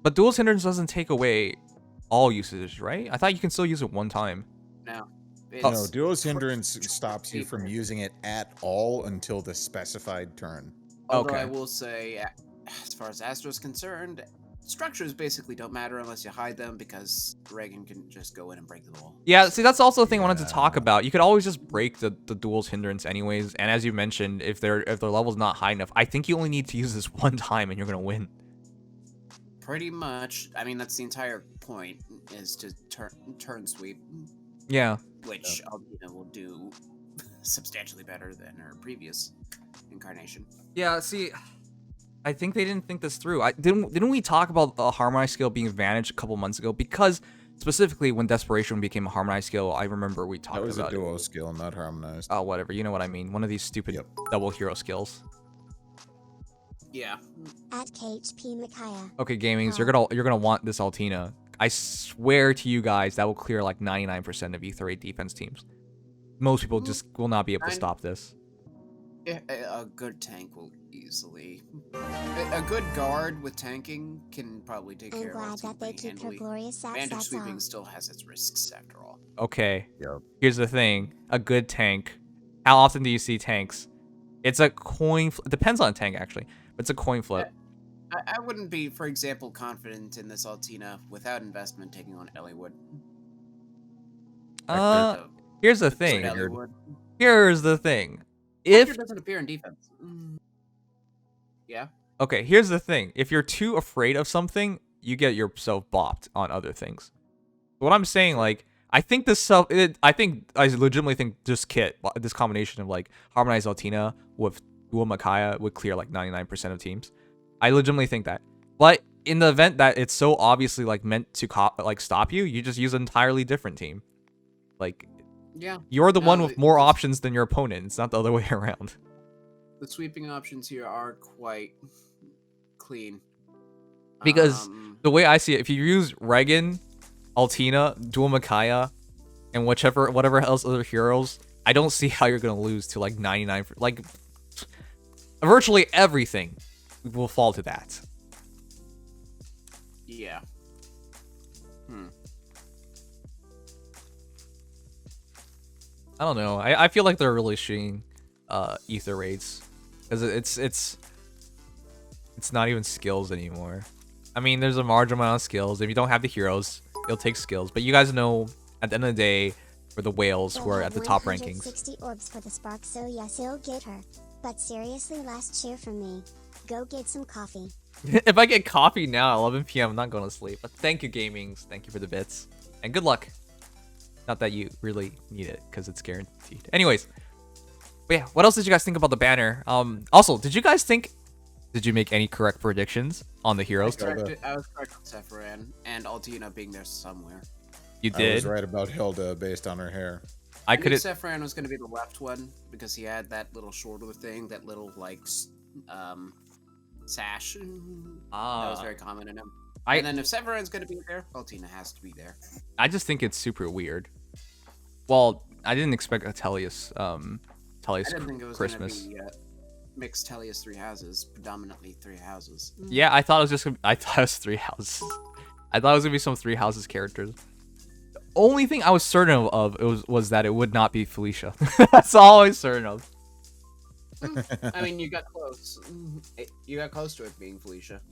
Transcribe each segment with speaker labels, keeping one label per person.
Speaker 1: But duel's hindrance doesn't take away all usage, right? I thought you can still use it one time.
Speaker 2: No.
Speaker 3: No, duel's hindrance stops you from using it at all until the specified turn.
Speaker 2: Although
Speaker 1: Okay.
Speaker 2: I will say, as far as Astro's concerned, structures basically don't matter unless you hide them because Reagan can just go in and break the wall.
Speaker 1: Yeah, see, that's also the thing I wanted to talk about. You could always just break the duel's hindrance anyways, and as you mentioned, if their level's not high enough, I think you only need to use this one time and you're gonna win.
Speaker 2: Pretty much. I mean, that's the entire point, is to turn sweep.
Speaker 1: Yeah.
Speaker 2: Which Altina will do substantially better than her previous incarnation.
Speaker 1: Yeah, see, I think they didn't think this through. Didn't we talk about the harmonized skill being advantage a couple months ago? Because specifically when Desperation became a harmonized skill, I remember we talked about it.
Speaker 3: That was a duo skill, not harmonized.
Speaker 1: Oh, whatever. You know what I mean. One of these stupid double hero skills.
Speaker 2: Yeah.
Speaker 4: At KHP Micaiah.
Speaker 1: Okay, gamings, you're gonna want this Altina. I swear to you guys, that will clear like 99% of Aether Raid defense teams. Most people just will not be able to stop this.
Speaker 2: A good tank will easily. A good guard with tanking can probably take care of it.
Speaker 4: That they keep her glorious stats.
Speaker 2: Advantage sweeping still has its risks after all.
Speaker 1: Okay.
Speaker 3: Yep.
Speaker 1: Here's the thing: a good tank. How often do you see tanks? It's a coin. It depends on the tank actually, but it's a coin flip.
Speaker 2: I wouldn't be, for example, confident in this Altina without investment taking on Elliewood.
Speaker 1: Here's the thing. Here's the thing. If
Speaker 2: doesn't appear in defense. Yeah.
Speaker 1: Okay, here's the thing. If you're too afraid of something, you get yourself bopped on other things. What I'm saying, like, I legitimately think this kit, this combination of like harmonized Altina with dual Micaiah would clear like 99% of teams. I legitimately think that. But in the event that it's so obviously like meant to stop you, you just use an entirely different team. Like,
Speaker 2: yeah,
Speaker 1: you're the one with more options than your opponent. It's not the other way around.
Speaker 2: The sweeping options here are quite clean.
Speaker 1: Because the way I see it, if you use Regan, Altina, dual Micaiah, and whatever else other heroes, I don't see how you're gonna lose to like 99. Like, virtually everything will fall to that.
Speaker 2: Yeah.
Speaker 1: I don't know. I feel like they're really shooting Aether Raids, because it's not even skills anymore. I mean, there's a marginal amount of skills. If you don't have the heroes, it'll take skills. But you guys know, at the end of the day, we're the whales who are at the top rankings.
Speaker 4: 60 orbs for the spark, so yes, it'll get her. But seriously, last cheer from me. Go get some coffee.
Speaker 1: If I get coffee now at 11 p.m., I'm not going to sleep. But thank you, gamings. Thank you for the bits. And good luck. Not that you really need it, because it's guaranteed. Anyways. But yeah, what else did you guys think about the banner? Also, did you make any correct predictions on the heroes?
Speaker 2: I was correct on Sephiran and Altina being there somewhere.
Speaker 1: You did?
Speaker 3: I was right about Hilda based on her hair.
Speaker 2: I knew Sephiran was going to be the left one because he had that little shoulder thing, that little like sash. That was very common in him. And then if Sephiran's going to be there, Altina has to be there.
Speaker 1: I just think it's super weird. Well, I didn't expect a Tellius
Speaker 2: I didn't think it was
Speaker 1: Christmas.
Speaker 2: Gonna be, mixed Tellius 3 houses, predominantly 3 houses.
Speaker 1: Yeah, I thought it was 3 houses. I thought it was gonna be some 3 houses characters. The only thing I was certain of was that it would not be Felicia. That's all I was certain of.
Speaker 2: I mean, you got close. You got close to it being Felicia.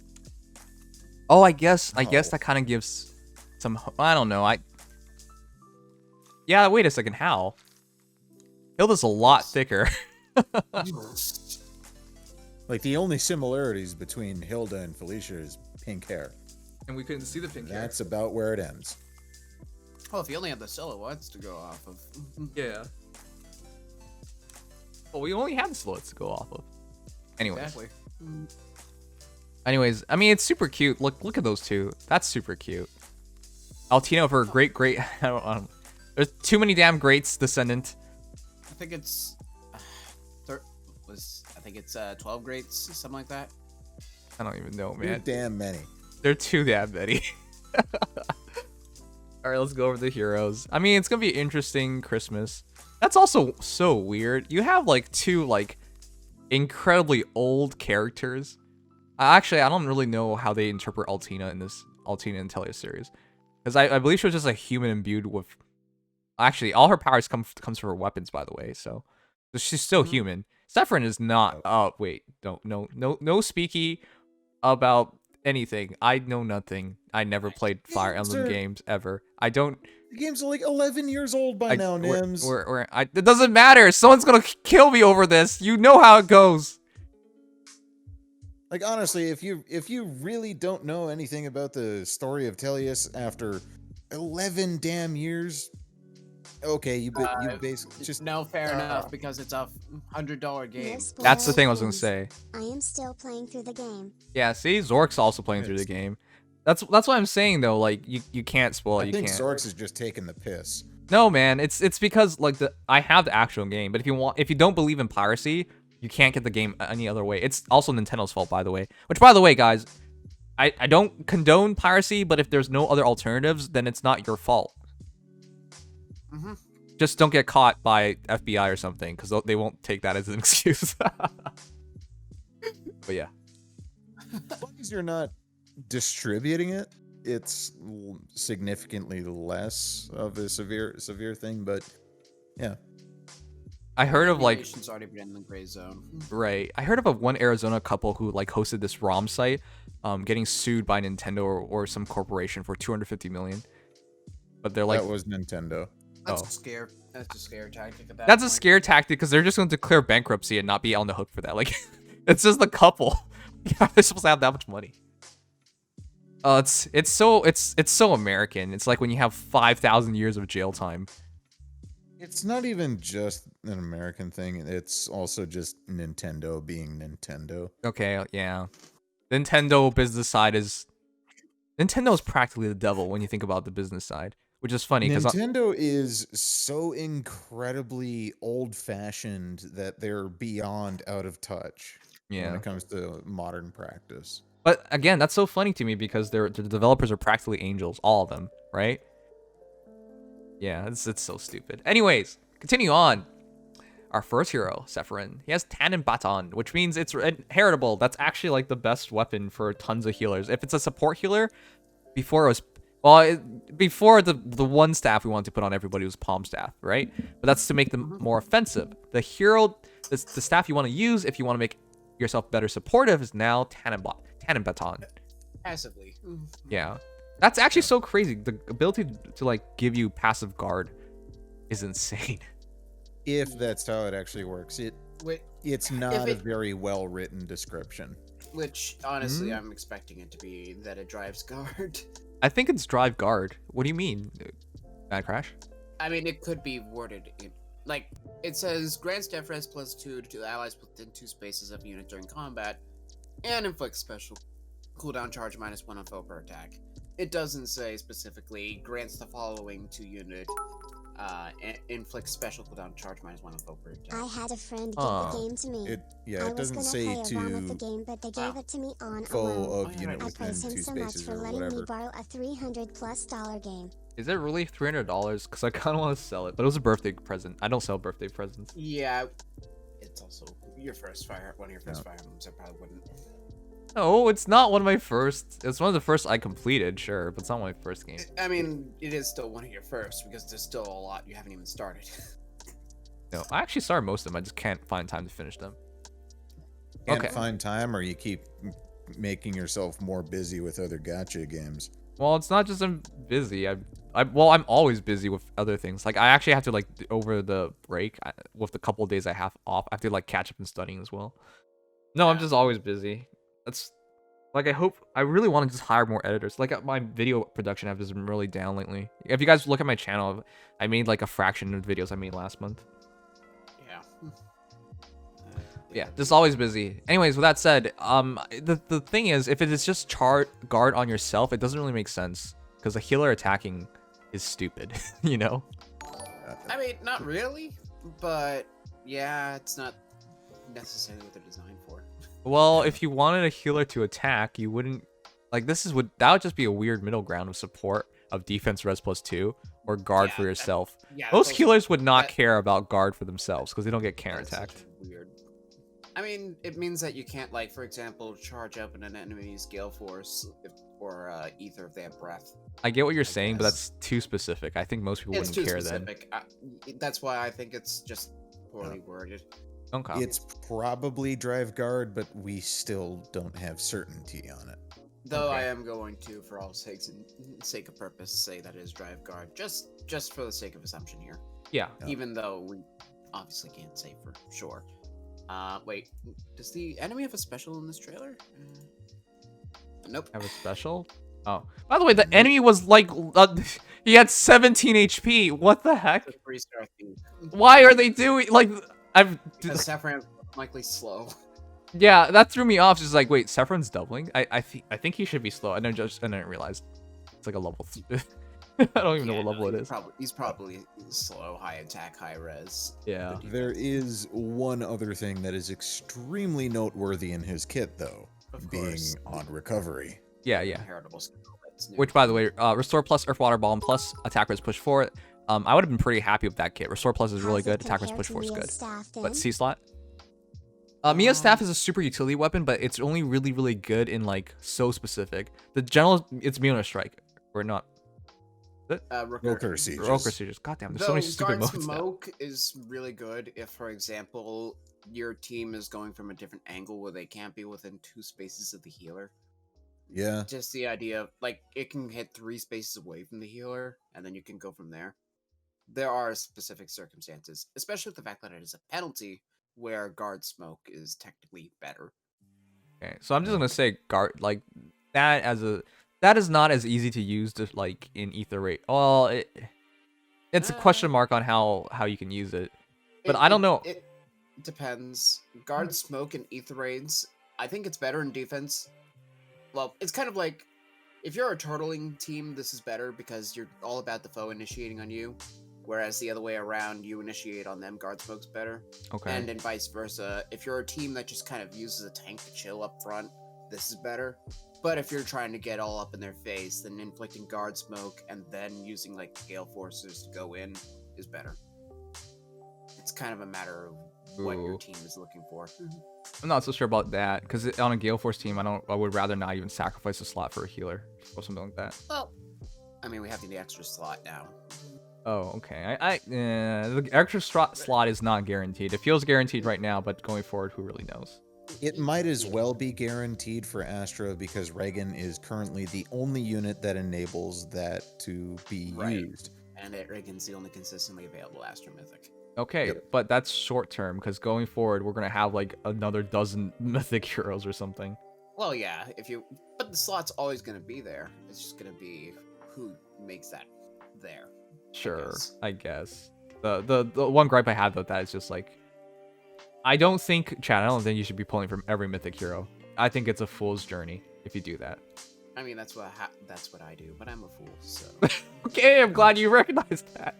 Speaker 1: Oh, I guess that kind of gives some. I don't know. Yeah, wait a second. How? Hilda's a lot thicker.
Speaker 3: Like, the only similarities between Hilda and Felicia is pink hair.
Speaker 1: And we couldn't see the pink hair.
Speaker 3: That's about where it ends.
Speaker 2: Oh, if you only had the silhouettes to go off of.
Speaker 1: Yeah. Well, we only have the silhouettes to go off of. Anyways.
Speaker 2: Exactly.
Speaker 1: Anyways, I mean, it's super cute. Look at those two. That's super cute. Altina for great. I don't. There's too many damn greats, Descendant.
Speaker 2: I think it's 12 greats, something like that.
Speaker 1: I don't even know, man.
Speaker 3: Too damn many.
Speaker 1: They're too damn many. All right, let's go over the heroes. I mean, it's gonna be interesting Christmas. That's also so weird. You have like 2 like incredibly old characters Actually, I don't really know how they interpret Altina in this Altina and Telia series, because I believe she was just a human imbued with. Actually, all her powers comes from her weapons, by the way. So she's still human. Sephiran is not. Oh wait, don't no speaky about anything. I know nothing. I never played Fire Emblem games ever. I don't.
Speaker 3: The game's like 11 years old by now, Nims.
Speaker 1: It doesn't matter. Someone's gonna kill me over this. You know how it goes.
Speaker 3: Like honestly, if you really don't know anything about the story of Tellius after 11 damn years, okay, you basically just
Speaker 2: no, fair enough, because it's a $100 game.
Speaker 1: That's the thing I was gonna say.
Speaker 4: I am still playing through the game.
Speaker 1: Yeah, see, Zork's also playing through the game. That's what I'm saying though. Like you can't spoil it.
Speaker 3: I think Zork's is just taking the piss.
Speaker 1: No, man, it's because like I have the actual game, but if you don't believe in piracy, you can't get the game any other way. It's also Nintendo's fault, by the way. Which, by the way, guys, I don't condone piracy, but if there's no other alternatives, then it's not your fault. Just don't get caught by FBI or something, because they won't take that as an excuse. But yeah.
Speaker 3: As long as you're not distributing it, it's significantly less of a severe thing. But yeah.
Speaker 1: I heard of like
Speaker 2: It's already been in the gray zone.
Speaker 1: Right. I heard of one Arizona couple who like hosted this ROM site, getting sued by Nintendo or some corporation for 250 million. But they're like,
Speaker 3: that was Nintendo.
Speaker 2: That's a scare. That's a scare tactic. At that
Speaker 1: that's
Speaker 2: point.
Speaker 1: a scare tactic because they're just going to declare bankruptcy and not be on the hook for that. Like, it's just the couple. Yeah, they're supposed to have that much money. It's so American. It's like when you have 5,000 years of jail time.
Speaker 3: It's not even just an American thing. It's also just Nintendo being Nintendo.
Speaker 1: Okay, yeah. Nintendo business side is... Nintendo's practically the devil when you think about the business side. Which is funny because...
Speaker 3: Nintendo is so incredibly old-fashioned that they're beyond out of touch when it comes to modern practice.
Speaker 1: But again, that's so funny to me because the developers are practically angels. All of them, right? Yeah, it's so stupid. Anyways, continue on. Our first hero, Sephiran. He has Tannin Baton, which means it's inheritable. That's actually like the best weapon for tons of healers. If it's a support healer, before it was... Well, before the one staff we wanted to put on everybody was Palm Staff, right? But that's to make them more offensive. The hero, the staff you want to use if you want to make yourself better supportive is now Tannin Baton.
Speaker 2: Passively.
Speaker 1: Yeah. That's actually so crazy. The ability to like give you passive guard is insane.
Speaker 3: If that's how it actually works. It's not a very well-written description.
Speaker 2: Which, honestly, I'm expecting it to be that it drives guard.
Speaker 1: I think it's drive guard. What do you mean, MadCrash?
Speaker 2: I mean, it could be worded like it says grants defense +2 to allies within 2 spaces of a unit during combat, and inflicts special cooldown charge -1 on foe per attack. It doesn't say specifically grants the following to unit, inflicts special cooldown charge -1 on foe per attack.
Speaker 4: I had a friend give the game to me.
Speaker 3: It doesn't say
Speaker 4: play a ROM of the game, but they gave it to me on a loan.
Speaker 3: foe of unit
Speaker 4: I
Speaker 3: within
Speaker 4: praise him
Speaker 3: 2
Speaker 4: so much
Speaker 3: spaces
Speaker 4: for
Speaker 3: or
Speaker 4: letting me
Speaker 3: whatever.
Speaker 4: borrow a $300+ game.
Speaker 1: Is it really $300? Because I kind of want to sell it, but it was a birthday present. I don't sell birthday presents.
Speaker 2: Yeah, it's also one of your first Fire Emblems. I probably wouldn't.
Speaker 1: No, it's not one of my first. It's one of the first I completed, sure, but it's not my first game.
Speaker 2: I mean, it is still one of your first because there's still a lot you haven't even started.
Speaker 1: No, I actually started most of them. I just can't find time to finish them.
Speaker 3: Can't find time, or you keep making yourself more busy with other gacha games.
Speaker 1: Well, it's not just I'm busy. I'm always busy with other things. Like I actually have to like over the break with the couple of days I have off. I have to like catch up in studying as well. No, I'm just always busy. That's like I really want to just hire more editors. Like my video production have just been really down lately. If you guys look at my channel, I made like a fraction of the videos I made last month.
Speaker 2: Yeah.
Speaker 1: Yeah, just always busy. Anyways, with that said, the thing is, if it is just guard on yourself, it doesn't really make sense because a healer attacking is stupid, you know?
Speaker 2: I mean, not really, but yeah, it's not necessarily what they're designed for.
Speaker 1: Well, if you wanted a healer to attack, you wouldn't like that would just be a weird middle ground of support of defense res +2 or guard for yourself. Most healers would not care about guard for themselves because they don't get counter attacked.
Speaker 2: Weird. I mean, it means that you can't, like, for example, charge up in an enemy's Gale Force or Ether if they have breath.
Speaker 1: I get what you're saying, but
Speaker 2: guess.
Speaker 1: that's too specific. I think most people
Speaker 2: It's
Speaker 1: wouldn't
Speaker 2: too
Speaker 1: care
Speaker 2: specific. That's why I think it's just poorly worded.
Speaker 1: then. Okay.
Speaker 3: It's probably drive guard, but we still don't have certainty on it.
Speaker 2: Though
Speaker 1: Okay.
Speaker 2: I am going to, for all sakes and sake of purpose, say that it is drive guard, just for the sake of assumption here.
Speaker 1: Yeah.
Speaker 3: Yeah.
Speaker 2: Even though we obviously can't say for sure. Wait, does the enemy have a special in this trailer? Nope.
Speaker 1: Have a special? Oh. By the way, the enemy was like, he had 17 HP. What the heck?
Speaker 2: It's a 3-star thing.
Speaker 1: Why are they doing, like,
Speaker 2: Because Sephiran's likely slow.
Speaker 1: yeah, that threw me off. Just like, wait, Sephiran's doubling? I think he should be slow. I didn't realize it's like a level. I don't even know what level it is.
Speaker 2: He's probably slow, high attack, high res.
Speaker 1: Yeah.
Speaker 3: There is one other thing that is extremely noteworthy in his kit, though,
Speaker 2: Of
Speaker 3: being
Speaker 2: course.
Speaker 3: on recovery.
Speaker 1: Yeah, yeah.
Speaker 2: Heritable skill, that's new.
Speaker 1: Which, by the way, Restore Plus, Earth, Water, Bomb Plus, Attack Res Push 4. I would have been pretty happy with that kit. Restore Plus is really
Speaker 4: How's it
Speaker 1: good. Attack Res
Speaker 4: compared
Speaker 1: Push
Speaker 4: to
Speaker 1: 4 is
Speaker 4: Mia's
Speaker 1: good.
Speaker 4: staff,
Speaker 1: But
Speaker 4: then?
Speaker 1: C slot? Mia's staff is a super utility weapon, but it's only really, really good in, like, so specific. The general, it's immune to strike. Or not.
Speaker 3: Roker sieges.
Speaker 1: Roker Sieges. Goddamn, there's so many stupid
Speaker 2: Guard
Speaker 1: modes now.
Speaker 2: Smoke is really good if, for example, your team is going from a different angle where they can't be within 2 spaces of the healer.
Speaker 3: Yeah.
Speaker 2: Just the idea of, like, it can hit 3 spaces away from the healer, and then you can go from there. There are specific circumstances, especially with the fact that it is a penalty, where Guard Smoke is technically better.
Speaker 1: Okay, so I'm just gonna say guard like that is not as easy to use to like in Aether Raid. Well, it's a question mark on how you can use it, but I don't know.
Speaker 2: It depends. Guard Smoke and Aether Raids, I think it's better in defense. Well, it's kind of like, if you're a turtling team, this is better because you're all about the foe initiating on you, whereas the other way around, you initiate on them, Guard Smoke's better.
Speaker 1: Okay.
Speaker 2: And then vice versa. If you're a team that just kind of uses a tank to chill up front, this is better. But if you're trying to get all up in their face, then inflicting Guard Smoke and then using like Gale Forces to go in is better. It's kind of a matter of what your
Speaker 1: Ooh.
Speaker 2: team is looking for.
Speaker 1: I'm not so sure about that because on a Gale Force team, I would rather not even sacrifice a slot for a healer or something like that.
Speaker 2: Well, I mean, we have the extra slot now.
Speaker 1: Oh, okay. The extra slot is not guaranteed. It feels guaranteed right now, but going forward, who really knows?
Speaker 3: It might as well be guaranteed for Astra because Reagan is currently the only unit that enables that to be
Speaker 2: Right.
Speaker 3: used.
Speaker 2: And Reagan's the only consistently available Astro Mythic.
Speaker 1: Okay,
Speaker 3: Yep.
Speaker 1: but that's short term because going forward, we're gonna have like another dozen mythic heroes or something.
Speaker 2: Well, yeah, but the slot's always going to be there. It's just going to be who makes that there.
Speaker 1: Sure,
Speaker 2: guess.
Speaker 1: I guess. The one gripe I had with that is just like, I don't think you should be pulling from every mythic hero. I think it's a fool's journey if you do that.
Speaker 2: I mean, that's what I do, but I'm a fool, so.
Speaker 1: Okay, I'm glad you recognized that.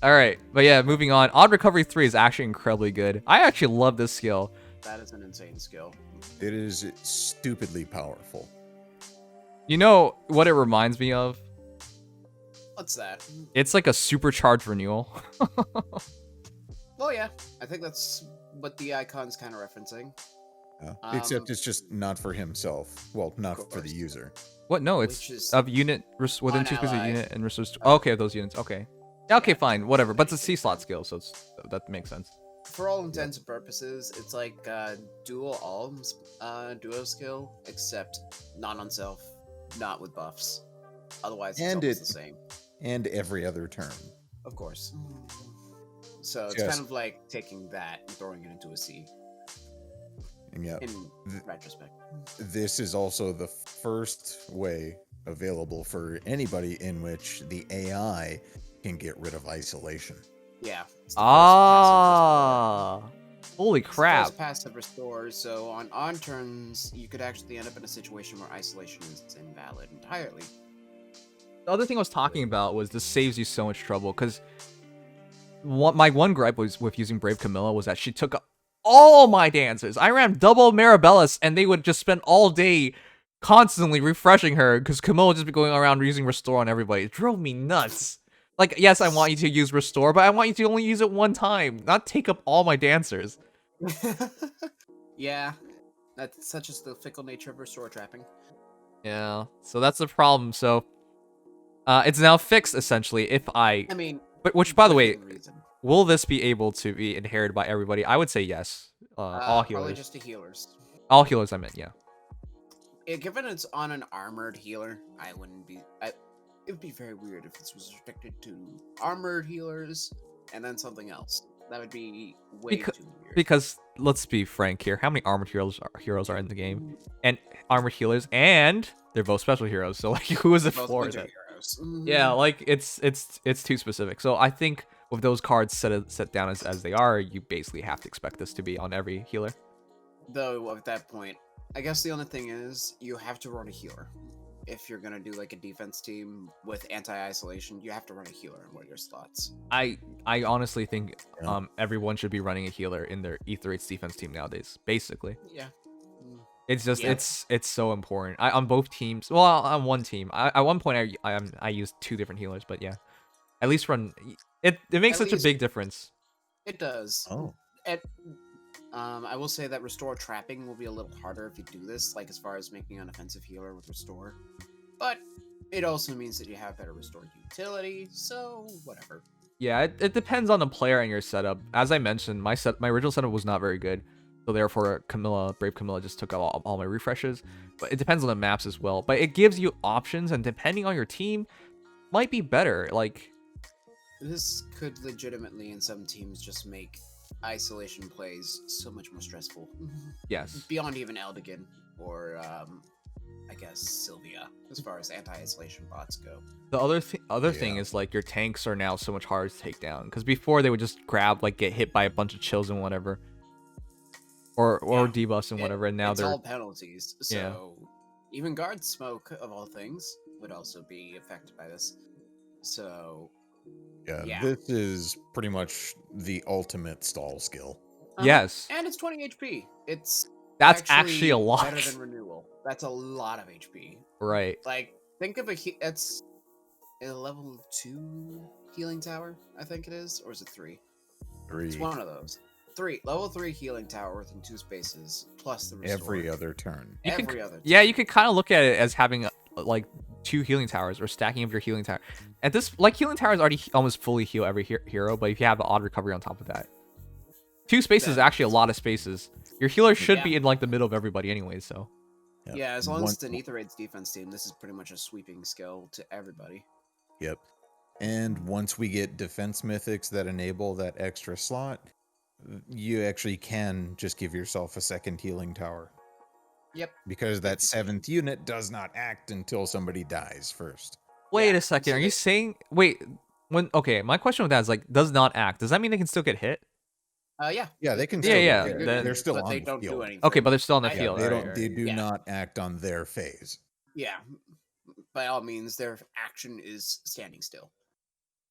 Speaker 1: All right, but yeah, moving on. Odd Recovery 3 is actually incredibly good. I actually love this skill.
Speaker 2: That is an insane skill.
Speaker 3: It is stupidly powerful.
Speaker 1: You know what it reminds me of?
Speaker 2: What's that?
Speaker 1: It's like a supercharged renewal.
Speaker 2: Well, yeah, I think that's what the icon's kind of referencing.
Speaker 3: Except it's just not for himself. Well, not for the
Speaker 2: course.
Speaker 3: user.
Speaker 1: What? No,
Speaker 2: Which
Speaker 1: it's
Speaker 2: is
Speaker 1: of unit within 2 spaces of
Speaker 2: unallied.
Speaker 1: unit and restores. Okay, those units. Okay. Yeah, okay, fine, whatever. But it's a C slot skill, so that makes sense.
Speaker 2: For all intents and purposes, it's like dual alms duo skill, except not on self, not with buffs. Otherwise, it's
Speaker 3: And
Speaker 2: almost
Speaker 3: it-
Speaker 2: the same.
Speaker 3: And every other turn.
Speaker 2: Of course. So it's
Speaker 3: Just-
Speaker 2: kind of like taking that and throwing it into a C
Speaker 3: And yeah,
Speaker 2: in
Speaker 3: Th-
Speaker 2: retrospect.
Speaker 3: this is also the first way available for anybody in which the AI can get rid of isolation.
Speaker 2: Yeah. It's the first
Speaker 1: Ah, holy
Speaker 2: passive restore. It's the
Speaker 1: crap!
Speaker 2: first passive restore, so on turns, you could actually end up in a situation where isolation is invalid entirely.
Speaker 1: The other thing I was talking about was this saves you so much trouble because my one gripe was with using Brave Camilla was that she took all my dances. I ran double Marabellas and they would just spend all day constantly refreshing her because Camilla would just be going around using Restore on everybody. It drove me nuts. Like, yes, I want you to use restore, but I want you to only use it one time, not take up all my dancers.
Speaker 2: Yeah, that's such as the fickle nature of restore trapping.
Speaker 1: Yeah, so that's the problem. So, it's now fixed essentially. If I
Speaker 2: mean,
Speaker 1: but which, by the way,
Speaker 2: within reason.
Speaker 1: will this be able to be inherited by everybody? I would say yes. All
Speaker 2: Probably
Speaker 1: healers.
Speaker 2: just to healers.
Speaker 1: All healers, I meant, yeah.
Speaker 2: Given it's on an armored healer, I wouldn't be. It would be very weird if this was restricted to armored healers and then something else. That would be way too weird.
Speaker 1: Because let's be frank here, how many armored heroes are in the game, and armored healers, and they're both special heroes. So like, who is it for?
Speaker 2: Heroes.
Speaker 1: Yeah, like it's too specific. So I think with those cards set down as they are, you basically have to expect this to be on every healer.
Speaker 2: Though at that point, I guess the only thing is you have to run a healer. If you're gonna do like a defense team with anti-isolation, you have to run a healer in one of your slots.
Speaker 1: I honestly think everyone should be running a healer in their Aether Raids defense team nowadays. Basically,
Speaker 2: Yeah.
Speaker 1: it's just it's so important. On both teams. Well, on one team, at one point I used 2 different healers, but yeah, at least run. It makes such a big difference.
Speaker 2: It does.
Speaker 3: Oh.
Speaker 2: I will say that restore trapping will be a little harder if you do this, like as far as making an offensive healer with restore. But it also means that you have better restore utility, so whatever.
Speaker 1: Yeah, it depends on the player and your setup. As I mentioned, my original setup was not very good, so therefore Brave Camilla just took out all my refreshes. But it depends on the maps as well. But it gives you options, and depending on your team, might be better. Like,
Speaker 2: this could legitimately in some teams just make isolation plays so much more stressful.
Speaker 1: yes.
Speaker 2: Beyond even Eldigan or I guess Sylvia, as far as anti-isolation bots go.
Speaker 1: The other thing is like your tanks are now so much harder to take down, because before they would just grab, like, get hit by a bunch of chills and whatever, or debuffs and whatever, and now
Speaker 2: it's
Speaker 1: they're
Speaker 2: all penalties. So even guard smoke of all things would also be affected by this. So
Speaker 3: yeah, this is pretty much the ultimate stall skill.
Speaker 1: Yes,
Speaker 2: and it's 20 HP.
Speaker 1: That's actually a lot.
Speaker 2: Better than renewal. That's a lot of HP.
Speaker 1: Right.
Speaker 2: Like, think of it's a level 2 healing tower, I think it is, or is it 3?
Speaker 3: 3.
Speaker 2: It's one of those. 3 level 3 healing tower within 2 spaces plus the restore.
Speaker 3: Every other turn.
Speaker 1: Yeah, you could kind of look at it as having like 2 healing towers, or stacking up your healing tower. At this, like, healing towers already almost fully heal every hero, but if you have the odd recovery on top of that, 2 spaces is actually a lot of spaces. Your healer should be in like the middle of everybody anyway, so.
Speaker 2: Yeah, as long as it's an Aether Raids defense team, this is pretty much a sweeping skill to everybody.
Speaker 3: Yep. And once we get defense mythics that enable that extra slot, you actually can just give yourself a second healing tower.
Speaker 2: Yep.
Speaker 3: Because that 7th unit does not act until somebody dies first.
Speaker 1: Wait a second, are you saying... Wait, okay, my question with that is, like, does not act. Does that mean they can still get hit?
Speaker 2: Yeah.
Speaker 3: Yeah, they can.
Speaker 2: They're
Speaker 3: still
Speaker 2: on
Speaker 3: the
Speaker 2: field.
Speaker 3: Do anything.
Speaker 1: Okay, but they're still on the field.
Speaker 3: They do not act on their phase.
Speaker 2: Yeah, by all means, their action is standing still.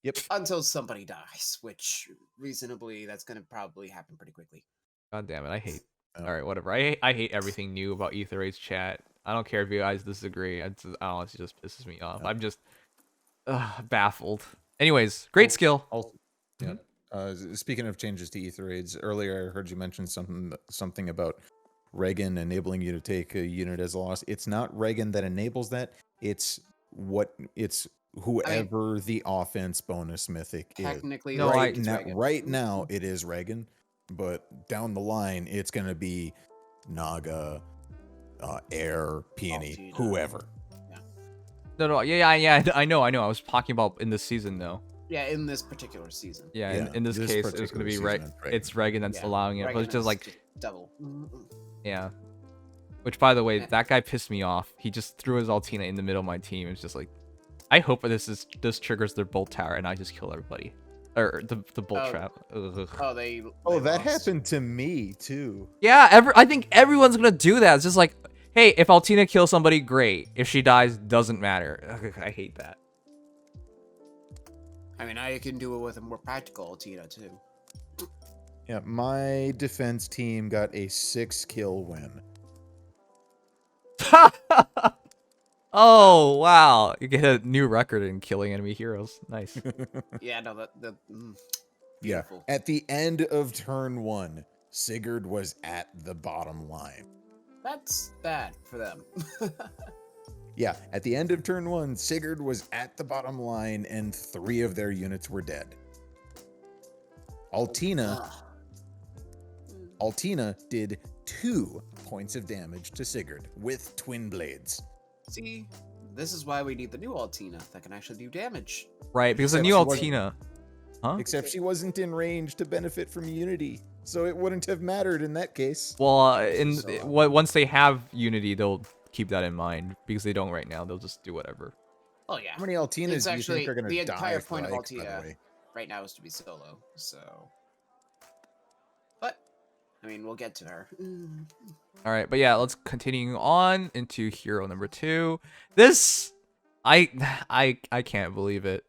Speaker 3: Yep.
Speaker 2: Until somebody dies, which reasonably that's going to probably happen pretty quickly.
Speaker 1: God damn it, I hate. All right, whatever. I hate everything new about Aether Raids chat. I don't care if you guys disagree. I don't know, it just pisses me off. I'm just baffled. Anyways, great skill.
Speaker 3: Yeah. Speaking of changes to Aether Raids, earlier I heard you mention something about Reagan enabling you to take a unit as a loss. It's not Reagan that enables that. It's whoever the offense bonus mythic
Speaker 2: technically,
Speaker 3: is.
Speaker 2: no,
Speaker 3: right now it is Reagan, but down the line it's gonna be Naga, Air, Peony, whoever.
Speaker 1: No, yeah. I know. I was talking about in this season though.
Speaker 2: Yeah, in this particular season.
Speaker 1: Yeah, in this case, it's going to be it's Reagan that's allowing it. But it's just like
Speaker 2: double.
Speaker 1: Yeah. Which, by the way, that guy pissed me off. He just threw his Altina in the middle of my team. It's just like, I hope this triggers their bolt tower and I just kill everybody, or the bolt trap. Ugh.
Speaker 3: That happened to me too.
Speaker 1: Yeah, I think everyone's gonna do that. It's just like, hey, if Altina kills somebody, great. If she dies, doesn't matter. Ugh, I hate that.
Speaker 2: I mean, I can do it with a more practical Altina too.
Speaker 3: Yeah, my defense team got a 6-kill win.
Speaker 1: Oh, wow. You get a new record in killing enemy heroes. Nice.
Speaker 2: Yeah, no,
Speaker 3: Yeah.
Speaker 2: beautiful.
Speaker 3: At the end of turn 1, Sigurd was at the bottom line.
Speaker 2: That's bad for them.
Speaker 3: Yeah, at the end of turn 1, Sigurd was at the bottom line and 3 of their units were dead. Altina did 2 points of damage to Sigurd with twin blades.
Speaker 2: See, this is why we need the new Altina that can actually do damage.
Speaker 1: Right, because the new Altina... Huh?
Speaker 3: Except she wasn't in range to benefit from Unity, so it wouldn't have mattered in that case.
Speaker 1: Well, once they have Unity, they'll keep that in mind. Because they don't right now, they'll just do whatever.
Speaker 2: Oh yeah.
Speaker 3: How many Altinas
Speaker 2: It's
Speaker 3: do you
Speaker 2: actually
Speaker 3: think are going to die?
Speaker 2: the entire point of
Speaker 3: by the
Speaker 2: Altina
Speaker 3: way?
Speaker 2: right now is to be solo. So, but I mean, we'll get to her.
Speaker 1: All right, but yeah, let's continue on into hero number 2. This, I can't believe it.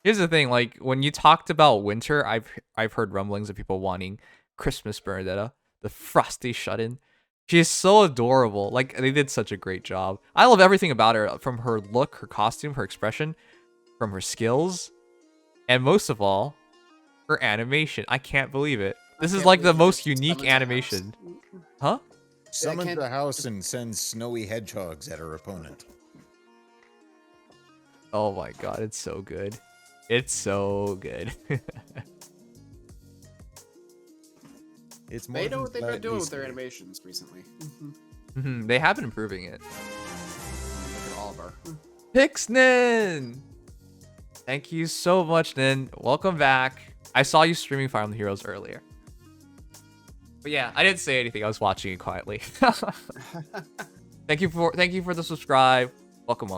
Speaker 1: Here's the thing, like when you talked about winter, I've heard rumblings of people wanting Christmas Bernadetta, the Frosty shut-in. She is so adorable. Like they did such a great job. I love everything about her, from her look, her costume, her expression, from her skills, and most of all, her animation. I can't believe it. This is like the most unique animation. Huh?
Speaker 3: Summons the house and sends snowy hedgehogs at her opponent.
Speaker 1: Oh my god, it's so good. It's so good.
Speaker 3: It's more
Speaker 2: They know what they've been
Speaker 3: than
Speaker 2: doing with
Speaker 3: slightly
Speaker 2: their
Speaker 3: scary.
Speaker 2: animations recently.
Speaker 1: They have been improving it.
Speaker 2: Look at Oliver.
Speaker 1: Pixnin! Thank you so much, Nin. Welcome back. I saw you streaming Fire Emblem Heroes earlier. But yeah, I didn't say anything. I was watching it quietly. Thank you for the subscribe. Welcome.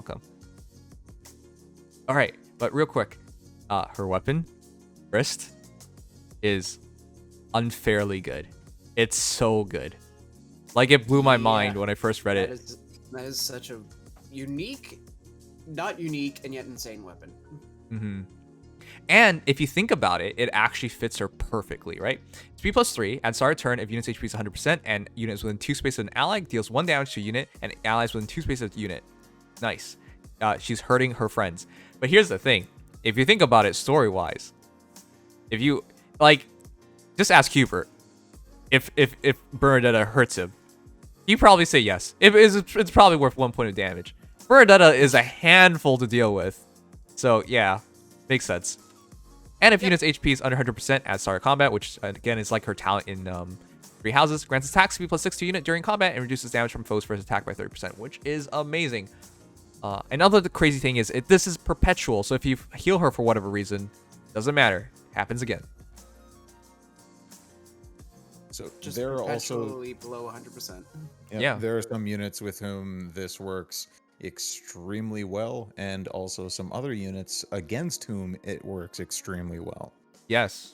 Speaker 1: All right, but real quick, her weapon, wrist, is unfairly good. It's so good. Like it blew my mind when I first read it.
Speaker 2: That is such a unique, not unique, and yet insane weapon.
Speaker 1: And if you think about it, it actually fits her perfectly, right? It's B+3, at start of turn, if unit's HP is 100%, and units within 2 spaces of an ally, deals 1 damage to a unit, and allies within 2 spaces of the unit. Nice. She's hurting her friends. But here's the thing. If you think about it story-wise, if you, like, just ask Hubert. If Bernadetta hurts him, he'd probably say yes. It's probably worth 1 point of damage. Bernadetta is a handful to deal with. So, yeah, makes sense. And if unit's HP is under 100% at start of combat, which again is like her talent in 3 houses, grants attack speed +6 to unit during combat and reduces damage from foes first attack by 30%, which is amazing. Another crazy thing is this is perpetual, so if you heal her for whatever reason, doesn't matter, happens again.
Speaker 3: So
Speaker 2: Just
Speaker 3: there are also
Speaker 2: perpetually below 100%.
Speaker 1: Yeah.
Speaker 3: there are some units with whom this works extremely well, and also some other units against whom it works extremely well.
Speaker 1: Yes.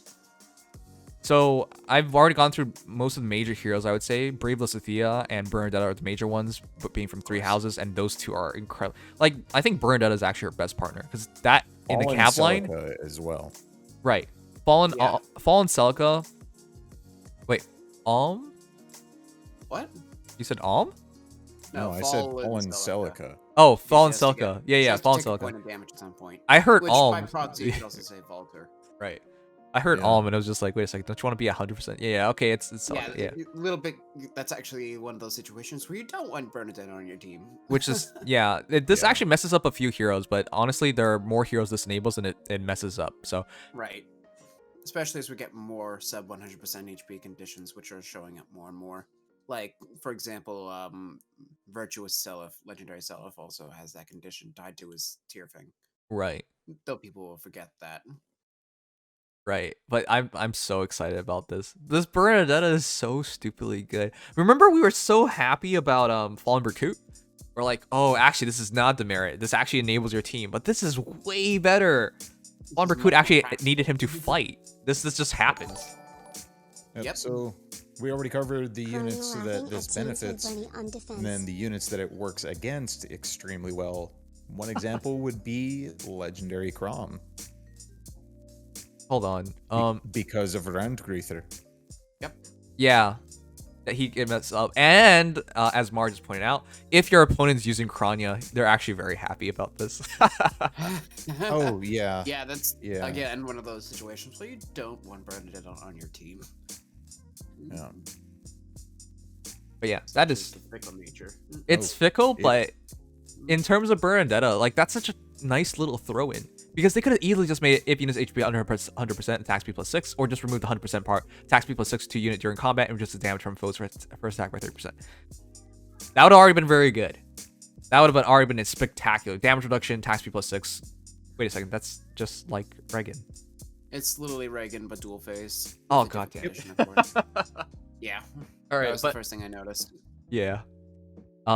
Speaker 1: So I've already gone through most of the major heroes, I would say. Braveless Athea and Bernadetta are the major ones, but being from 3 houses, and those 2 are incredible. Like, I think Bernadetta is actually her best partner, because that in the cap line
Speaker 3: as well.
Speaker 1: Right. Fallen Celica. Wait,
Speaker 2: What?
Speaker 1: You said Alm?
Speaker 3: No, I said Fallen Celica.
Speaker 1: Oh, Fallen
Speaker 2: She has to
Speaker 1: Celica.
Speaker 2: get-
Speaker 1: Yeah,
Speaker 2: she
Speaker 1: yeah,
Speaker 2: has to
Speaker 1: Fallen
Speaker 2: take a
Speaker 1: Celica.
Speaker 2: point of damage at some point.
Speaker 1: I heard
Speaker 2: Which by
Speaker 1: Alm.
Speaker 2: proxy, you could also say Valter.
Speaker 1: Right. I heard
Speaker 3: Yeah.
Speaker 1: Alm and I was just like, wait a second, don't you want to be 100%? Yeah, okay, it's Celica, yeah.
Speaker 2: A little bit. That's actually one of those situations where you don't want Bernadette on your team.
Speaker 1: Which is, yeah, this
Speaker 3: Yeah.
Speaker 1: actually messes up a few heroes, but honestly, there are more heroes this enables than it messes up. So,
Speaker 2: Right. Especially as we get more sub 100% HP conditions, which are showing up more and more. Like, for example, Virtuous Seliph, Legendary Seliph also has that condition tied to his tier thing.
Speaker 1: right.
Speaker 2: Though people will forget that.
Speaker 1: Right, but I'm so excited about this. This Bernadetta is so stupidly good. Remember, we were so happy about Fallen Berkut? We're like, oh, actually, this is not demerit. This actually enables your team, but this is way better. Fallen Berkut actually needed him to fight. This just happens.
Speaker 2: Yep.
Speaker 3: So we already covered the
Speaker 4: Crying
Speaker 3: units
Speaker 4: laughing
Speaker 3: that this
Speaker 4: at James and
Speaker 3: benefits,
Speaker 4: Bunny on defense.
Speaker 3: and then the units that it works against extremely well. One example would be Legendary Crom.
Speaker 1: Hold on.
Speaker 3: Because of Randgreether.
Speaker 2: Yep.
Speaker 1: Yeah. that he can mess up. And as Mar just pointed out, if your opponent's using Kranya, they're actually very happy about this.
Speaker 3: Oh yeah.
Speaker 2: Yeah, that's
Speaker 3: Yeah.
Speaker 2: again one of those situations where you don't want Bernadetta on your team.
Speaker 3: Yeah.
Speaker 1: But yeah, that
Speaker 2: It's
Speaker 1: is
Speaker 2: the fickle nature.
Speaker 1: it's
Speaker 3: Oh,
Speaker 1: fickle,
Speaker 3: it-
Speaker 1: but in terms of Bernadetta, like that's such a nice little throw-in. Because they could have easily just made it if unit's HP under 100%, attack speed plus 6, or just remove the 100% part, attack speed plus 6 to unit during combat, and reduce the damage from foes first attack by 30%. That would have already been very good. That would have already been a spectacular. Damage reduction, attack speed plus 6. Wait a second, that's just like Reagan.
Speaker 2: It's literally Reagan, but dual face.
Speaker 1: Oh,
Speaker 2: With a
Speaker 1: goddamn.
Speaker 2: different condition, of course. Yeah.
Speaker 1: All right,
Speaker 2: That was
Speaker 1: but
Speaker 2: the first thing I noticed.
Speaker 1: yeah. I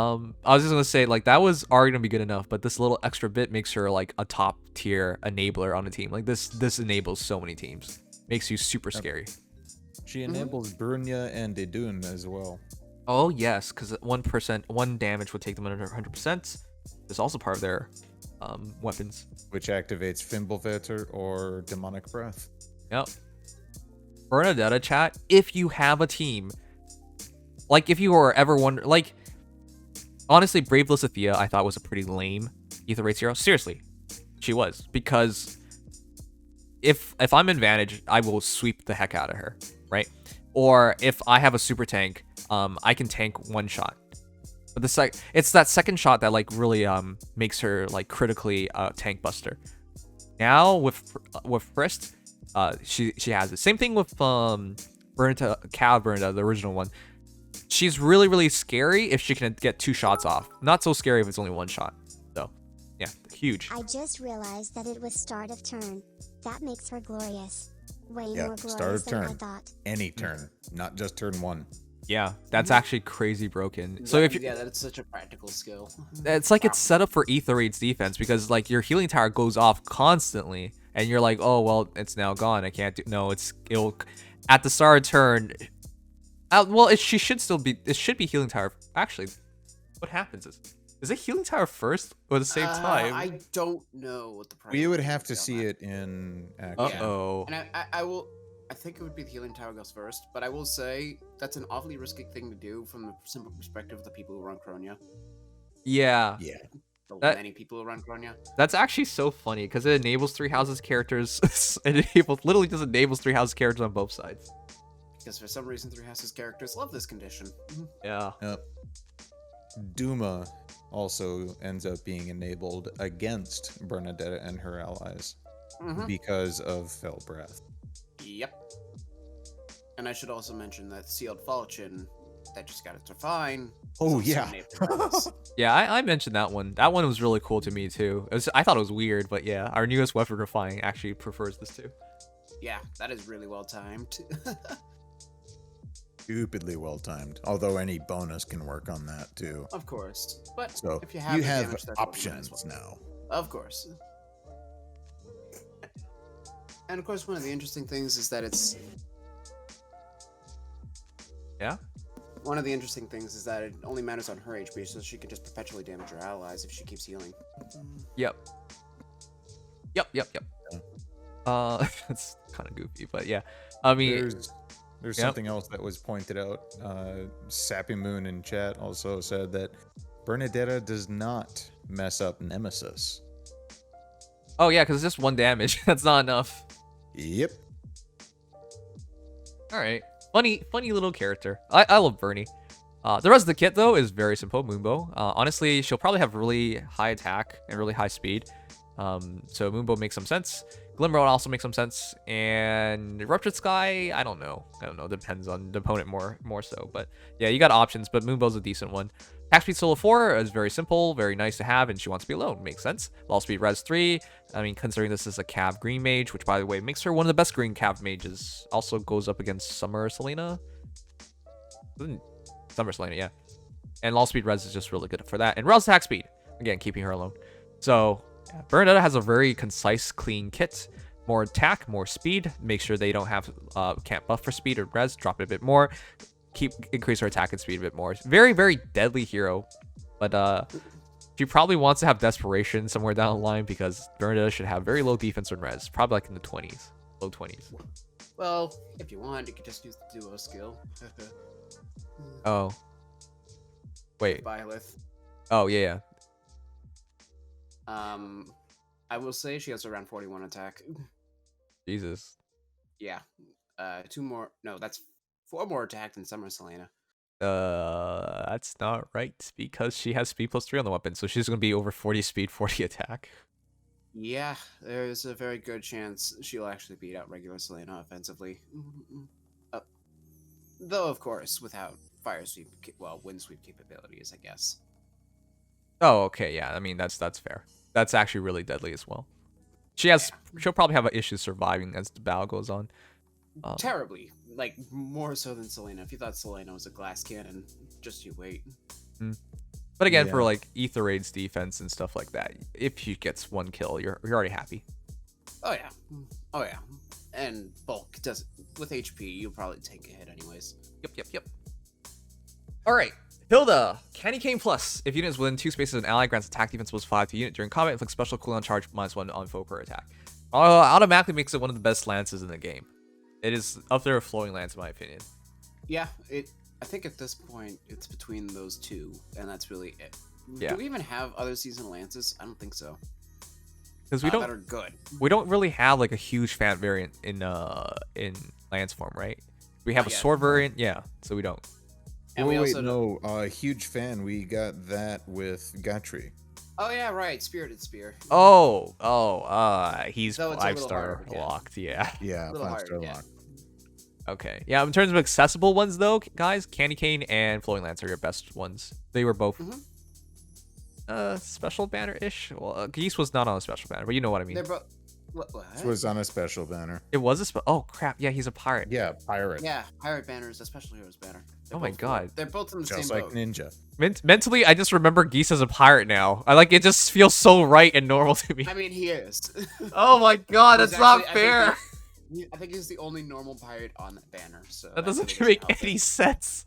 Speaker 1: was just gonna say, like, that was already gonna be good enough, but this little extra bit makes her like a top tier enabler on the team. Like this enables so many teams. Makes you super scary.
Speaker 3: She enables Brunya and Idun as well.
Speaker 1: Oh yes, because 1% damage would take them under 100%. It's also part of their weapons.
Speaker 3: Which activates Fimbulvetter or Demonic Breath.
Speaker 1: Yep. Bernadetta chat, if you have a team, like if you were ever wondering, like, honestly, Brave Lysithea I thought was a pretty lame Aether Raids hero. Seriously, she was, because if I'm advantage, I will sweep the heck out of her, right? Or if I have a super tank, I can tank one shot. But it's that second shot that like really makes her like critically tank buster. Now with Frist, she has it. Same thing with Bernadetta, the original one. She's really scary if she can get 2 shots off. Not so scary if it's only 1 shot. So, yeah, huge.
Speaker 4: I just realized that it was start of turn. That makes her glorious. Way
Speaker 3: Yeah,
Speaker 4: more
Speaker 3: start
Speaker 4: glorious
Speaker 3: of
Speaker 4: than I
Speaker 3: turn.
Speaker 4: thought.
Speaker 3: Any turn, not just turn 1.
Speaker 1: Yeah, that's actually crazy broken. So if you,
Speaker 2: yeah, that's such a practical skill.
Speaker 1: it's like it's set up for Aether Raids defense, because like your healing tower goes off constantly, and you're like, oh well, it's now gone. I can't do. No, it'll at the start of turn. Well, it should be healing tower. Actually, what happens is it healing tower first or at the same time?
Speaker 2: I don't know what the.
Speaker 3: We would
Speaker 2: priority
Speaker 3: have to
Speaker 2: is on
Speaker 3: see
Speaker 2: that.
Speaker 3: it in action.
Speaker 1: Uh-oh.
Speaker 2: And I will. I think it would be the healing tower goes first, but I will say that's an awfully risky thing to do from the simple perspective of the people who run Kronia.
Speaker 1: Yeah,
Speaker 3: Yeah.
Speaker 2: The
Speaker 1: That-
Speaker 2: many people who run Kronia.
Speaker 1: that's actually so funny because it enables 3 houses characters. Literally just enables 3 houses characters on both sides.
Speaker 2: Because for some reason, Three Houses characters love this condition.
Speaker 1: Yeah.
Speaker 3: Yep. Duma also ends up being enabled against Bernadetta and her allies because of Fell Breath.
Speaker 2: Yep. And I should also mention that Sealed Falchion, that just got it to fine.
Speaker 3: Oh,
Speaker 2: is
Speaker 3: yeah.
Speaker 2: also enabled by this.
Speaker 1: Yeah, I mentioned that one. That one was really cool to me too. I thought it was weird, but yeah, our newest weapon refining actually prefers this too.
Speaker 2: Yeah, that is really well timed.
Speaker 3: Stupidly well timed. Although any bonus can work on that too.
Speaker 2: Of course. But
Speaker 3: So
Speaker 2: if you have, the damage, that's what we might as
Speaker 3: options
Speaker 2: well.
Speaker 3: now.
Speaker 2: Of course. And of course, one of the interesting things is that it's.
Speaker 1: Yeah.
Speaker 2: One of the interesting things is that it only matters on her HP, so she can just perpetually damage her allies if she keeps healing.
Speaker 1: Yep. It's kind of goofy, but yeah. I mean,
Speaker 3: There's
Speaker 1: Yep.
Speaker 3: something else that was pointed out. Sappy Moon in chat also said that Bernadetta does not mess up Nemesis.
Speaker 1: oh yeah, because it's just 1 damage. That's not enough.
Speaker 3: Yep.
Speaker 1: All right. Funny little character. I love Bernie. The rest of the kit though is very simple. Moonbow. Honestly, she'll probably have really high attack and really high speed. So Moonbow makes some sense. Glimmer would also make some sense. And Ruptured Sky, I don't know. Depends on the opponent more so. But yeah, you got options. But Moonbow's a decent one. Attack speed solo 4 is very simple, very nice to have, and she wants to be alone. Makes sense. Law speed res 3. I mean, considering this is a Cav green mage, which by the way makes her one of the best green Cav mages. Also goes up against Summer Selena. Summer Selena, yeah. And law speed res is just really good for that. And Rouse attack speed, again, keeping her alone. So yeah, Bernadetta has a very concise, clean kit. More attack, more speed. Make sure they don't have can't buff for speed or res. Drop it a bit more. Increase her attack and speed a bit more. Very deadly hero, but she probably wants to have desperation somewhere down the line because Bernadetta should have very low defense and res, probably like in the 20s, low 20s.
Speaker 2: Well, if you want, you could just use the duo skill.
Speaker 1: Oh. Wait.
Speaker 2: Byleth.
Speaker 1: Oh, yeah.
Speaker 2: I will say she has around 41 attack.
Speaker 1: Jesus.
Speaker 2: Yeah. 2 more. No, that's 4 more attack than Summer Selena.
Speaker 1: That's not right because she has speed plus 3 on the weapon, so she's gonna be over 40 speed, 40 attack.
Speaker 2: Yeah, there's a very good chance she'll actually beat out regular Selena offensively. Though, of course, without fire sweep, wind sweep capabilities, I guess.
Speaker 1: Oh, okay, yeah. I mean, that's fair. That's actually really deadly as well. She'll probably have an issue surviving as the battle goes on.
Speaker 2: Terribly, like more so than Selena. If you thought Selena was a glass cannon, just you wait.
Speaker 1: But again, for
Speaker 3: Yeah.
Speaker 1: like Aether Raids defense and stuff like that, if she gets 1 kill, you're already happy.
Speaker 2: Oh yeah, and bulk does with HP. You'll probably take a hit anyways.
Speaker 1: Yep. All right, Hilda, Candy Cane Plus. If units within 2 spaces of an ally grants attack defense plus 5 to unit during combat, inflicts special cooldown charge -1 on foe per attack. Automatically makes it one of the best lances in the game. It is up there with Flowing Lance, in my opinion.
Speaker 2: Yeah, I think at this point it's between those two, and that's really it.
Speaker 1: Yeah.
Speaker 2: Do we even have other seasonal lances? I don't think so.
Speaker 1: Because we
Speaker 2: That are
Speaker 1: don't
Speaker 2: good.
Speaker 1: really have like a huge fan variant in lance form, right? We have
Speaker 2: Not
Speaker 1: a
Speaker 2: yet.
Speaker 1: sword variant, yeah. So we don't.
Speaker 2: And
Speaker 3: Oh,
Speaker 2: we
Speaker 3: wait,
Speaker 2: also
Speaker 3: no, huge fan. We got that with Gatri.
Speaker 2: Oh yeah, right. Spirited Spear.
Speaker 1: He's
Speaker 2: So it's a little
Speaker 1: 5-star
Speaker 2: harder to get.
Speaker 1: locked, yeah.
Speaker 3: Yeah,
Speaker 2: A little
Speaker 3: 5-star
Speaker 2: harder, yeah.
Speaker 3: lock.
Speaker 1: Okay. Yeah, in terms of accessible ones though, guys, Candy Cane and Flowing Lance are your best ones. They were both special banner-ish. Well, Geese was not on a special banner, but you know what I mean.
Speaker 2: They're both. What?
Speaker 3: This was on a special banner.
Speaker 1: It was a oh crap, yeah, he's a pirate.
Speaker 3: Yeah, pirate.
Speaker 2: Yeah, Pirate Banner is a Special Heroes banner. They're
Speaker 1: Oh my
Speaker 2: both-
Speaker 1: God.
Speaker 2: They're both in the
Speaker 3: Just
Speaker 2: same
Speaker 3: like
Speaker 2: boat.
Speaker 3: Ninja.
Speaker 1: Mentally, I just remember Geese as a pirate now. I like it just feels so right and normal to me.
Speaker 2: I mean, he is.
Speaker 1: Oh my god,
Speaker 2: He's
Speaker 1: that's not
Speaker 2: actually-
Speaker 1: fair.
Speaker 2: I think he's the only normal pirate on that banner. So
Speaker 1: That doesn't
Speaker 2: really
Speaker 1: make
Speaker 2: help
Speaker 1: any
Speaker 2: it.
Speaker 1: sense.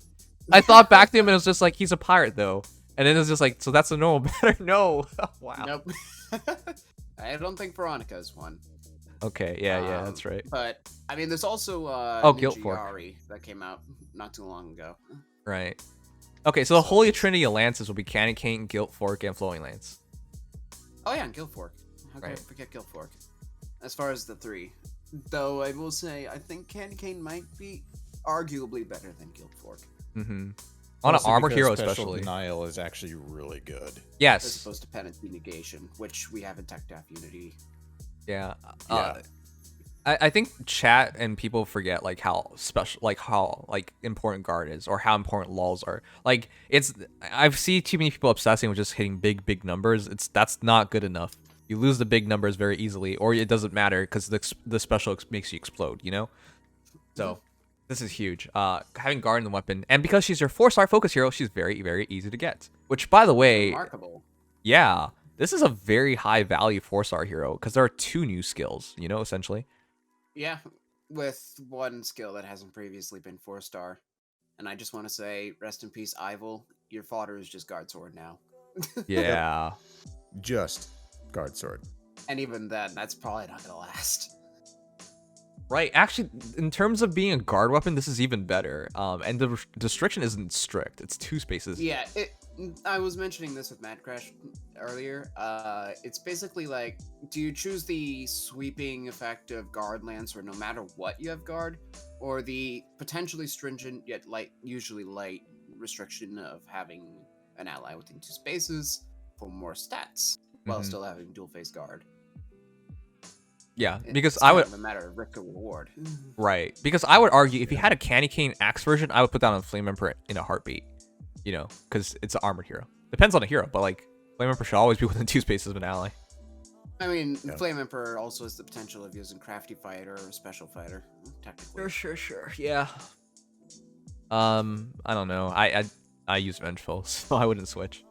Speaker 1: I thought back to him and it was just like, he's a pirate though. And then it was just like, so that's a normal banner? No. Wow.
Speaker 2: Nope. I don't think Veronica is one.
Speaker 1: Okay, yeah, that's right.
Speaker 2: But I mean, there's also
Speaker 1: Guilt
Speaker 2: Ninja
Speaker 1: Fork.
Speaker 2: Hoary that came out not too long ago.
Speaker 1: Right. Okay, so the Holy Trinity of Lances will be Candy Cane, Guilt Fork, and Flowing Lance.
Speaker 2: Oh yeah, and Guild Fork. How could I
Speaker 1: Right.
Speaker 2: forget Guild Fork? As far as the 3, though, I will say I think Candy Cane might be arguably better than Guild Fork.
Speaker 1: Mm-hmm. On an
Speaker 3: Mostly
Speaker 1: armor
Speaker 3: because
Speaker 1: hero
Speaker 3: special
Speaker 1: especially.
Speaker 3: Denial is actually really good.
Speaker 2: As
Speaker 1: Yes.
Speaker 2: opposed to Penalty Negation, which we have in Tech Daff Unity.
Speaker 1: Yeah.
Speaker 3: Yeah.
Speaker 1: I think chat and people forget like how special, like how like important guard is, or how important lulls are. Like I've seen too many people obsessing with just hitting big numbers. That's not good enough. You lose the big numbers very easily, or it doesn't matter because the special makes you explode. You know. So this is huge. Having guard in the weapon, and because she's your 4-star focus hero, she's very easy to get. Which, by the way,
Speaker 2: Remarkable.
Speaker 1: yeah, this is a very high value 4-star hero because there are 2 new skills. You know, essentially.
Speaker 2: Yeah, with one skill that hasn't previously been 4-star. And I just want to say, rest in peace, Ival. Your fodder is just Guard Sword now.
Speaker 1: Yeah.
Speaker 3: Just guard sword.
Speaker 2: And even then, that's probably not going to last.
Speaker 1: Right. Actually, in terms of being a guard weapon, this is even better. And the restriction isn't strict. It's 2 spaces.
Speaker 2: Yeah, I was mentioning this with MadCrash earlier. It's basically like, do you choose the sweeping effect of Guard Lance, or no matter what you have Guard, or the potentially stringent yet usually light restriction of having an ally within 2 spaces for more stats while
Speaker 1: Mhm.
Speaker 2: still having dual face Guard?
Speaker 1: Yeah,
Speaker 2: It's
Speaker 1: because
Speaker 2: kind
Speaker 1: I would
Speaker 2: of a matter of risk or reward.
Speaker 1: right. Because I would argue if you had a Candy Cane Axe version, I would put that on Flame Emperor in a heartbeat. You know, because it's an armored hero. Depends on the hero, but like Flame Emperor should always be within 2 spaces of an ally.
Speaker 2: I mean,
Speaker 3: Yeah.
Speaker 2: Flame Emperor also has the potential of using Crafty Fighter or Special Fighter, technically.
Speaker 1: Sure. Yeah. I don't know. I use Vengeful, so I wouldn't switch.